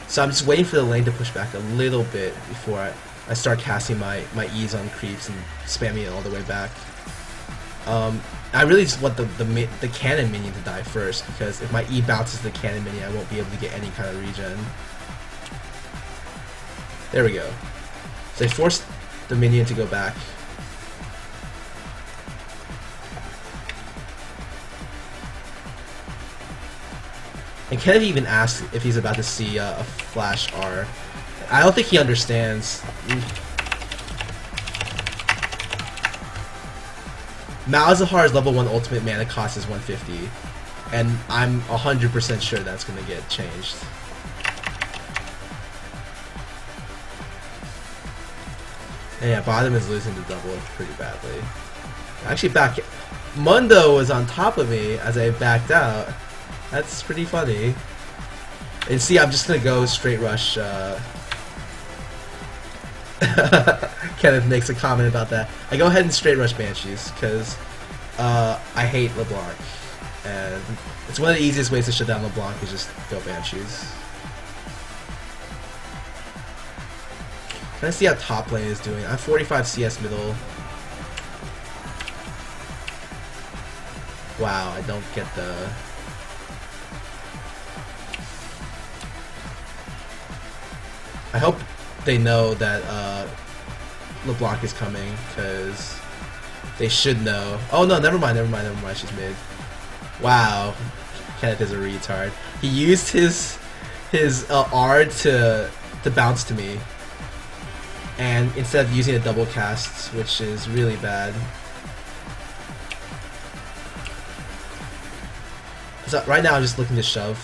So I'm just waiting for the lane to push back a little bit before I start casting my E's on creeps and spamming it all the way back. I really just want the cannon minion to die first, because if my E bounces the cannon minion, I won't be able to get any kind of regen. There we go. So I forced the minion to go back. And Kenneth even asked if he's about to see a flash R. I don't think he understands. Malzahar's level 1 ultimate mana cost is 150, and I'm 100% sure that's going to get changed. And yeah, bottom is losing the double pretty badly. Actually, Mundo was on top of me as I backed out. That's pretty funny. And see, I'm just going to go straight rush. Kenneth makes a comment about that. I go ahead and straight rush Banshees because I hate LeBlanc, and it's one of the easiest ways to shut down LeBlanc is just go Banshees. Can I see how top lane is doing? I'm 45 CS middle. Wow, I don't get the... I hope they know that LeBlanc is coming, because they should know. Oh no, never mind, she's mid. Wow, Kenneth is a retard. He used his R to bounce to me, and instead of using a double cast, which is really bad. So right now I'm just looking to shove.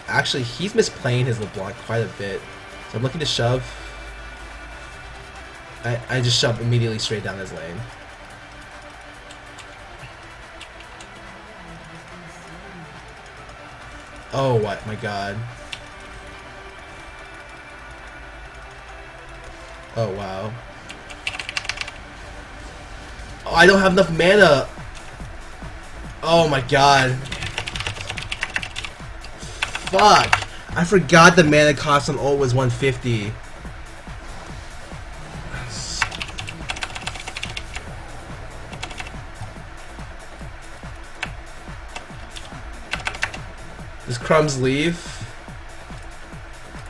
Actually, he's misplaying his LeBlanc quite a bit. So I'm looking to shove. I just shove immediately straight down his lane. Oh my god. Oh wow. Oh, I don't have enough mana. Oh my god. Fuck! I forgot the mana cost on ult was 150. Does Crumbs leave?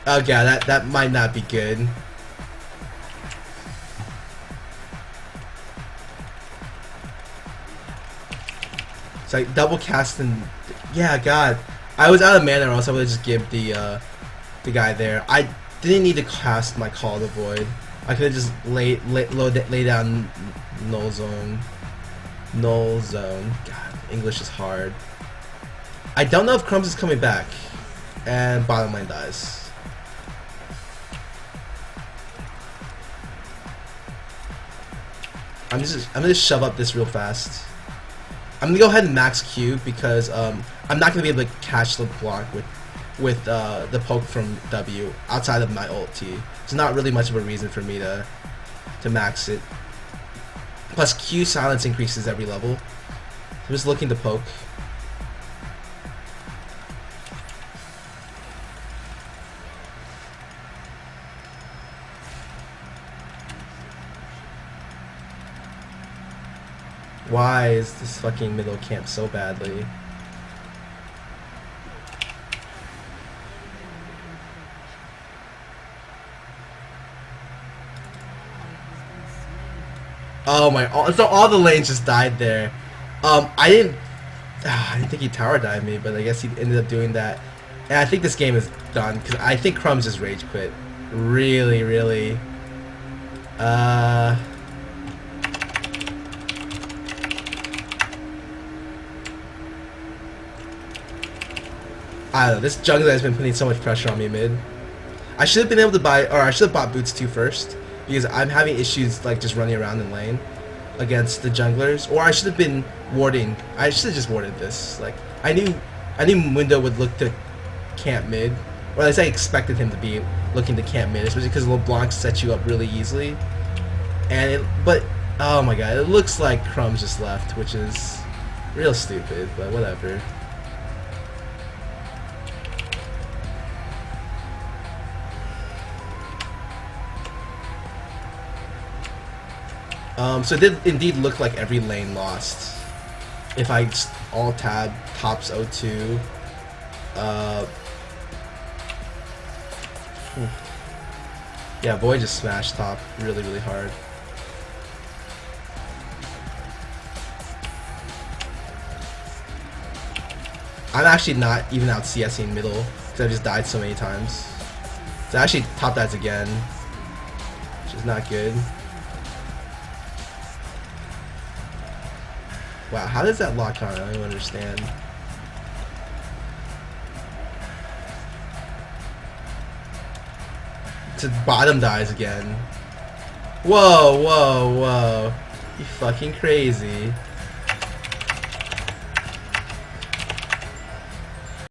Oh yeah, that might not be good. It's like double casting. Yeah, God. I was out of mana, or else I would just give the guy there. I didn't need to cast my Call of the Void. I could have just lay down Null Zone. Null Zone. God, English is hard. I don't know if Crumbs is coming back. And bottom lane dies. I'm gonna shove up this real fast. I'm gonna go ahead and max Q because I'm not gonna be able to catch LeBlanc with the poke from W outside of my ulti. It's not really much of a reason for me to max it. Plus Q silence increases every level. I'm just looking to poke. Why is this fucking middle camp so badly? Oh my! So all the lanes just died there. I didn't think he tower dived me, but I guess he ended up doing that. And I think this game is done because I think Crumbs just rage quit. Really, really. I don't know, this jungler has been putting so much pressure on me mid. I should have been able to buy, or I should have bought boots too first, because I'm having issues like just running around in lane against the junglers. Or I should have been warding. I should have just warded this. Like I knew Mundo would look to camp mid, or at least I expected him to be looking to camp mid, especially because LeBlanc sets you up really easily. But oh my god, it looks like Crumbs just left, which is real stupid, but whatever. So it did indeed look like every lane lost. If I alt tab tops O2, yeah, Void just smashed top really, really hard. I'm actually not even out CSing middle because I've just died so many times. So I actually top dives again, which is not good. Wow, how does that lock on? I don't even understand. To bottom dies again. Whoa, whoa, whoa. You fucking crazy.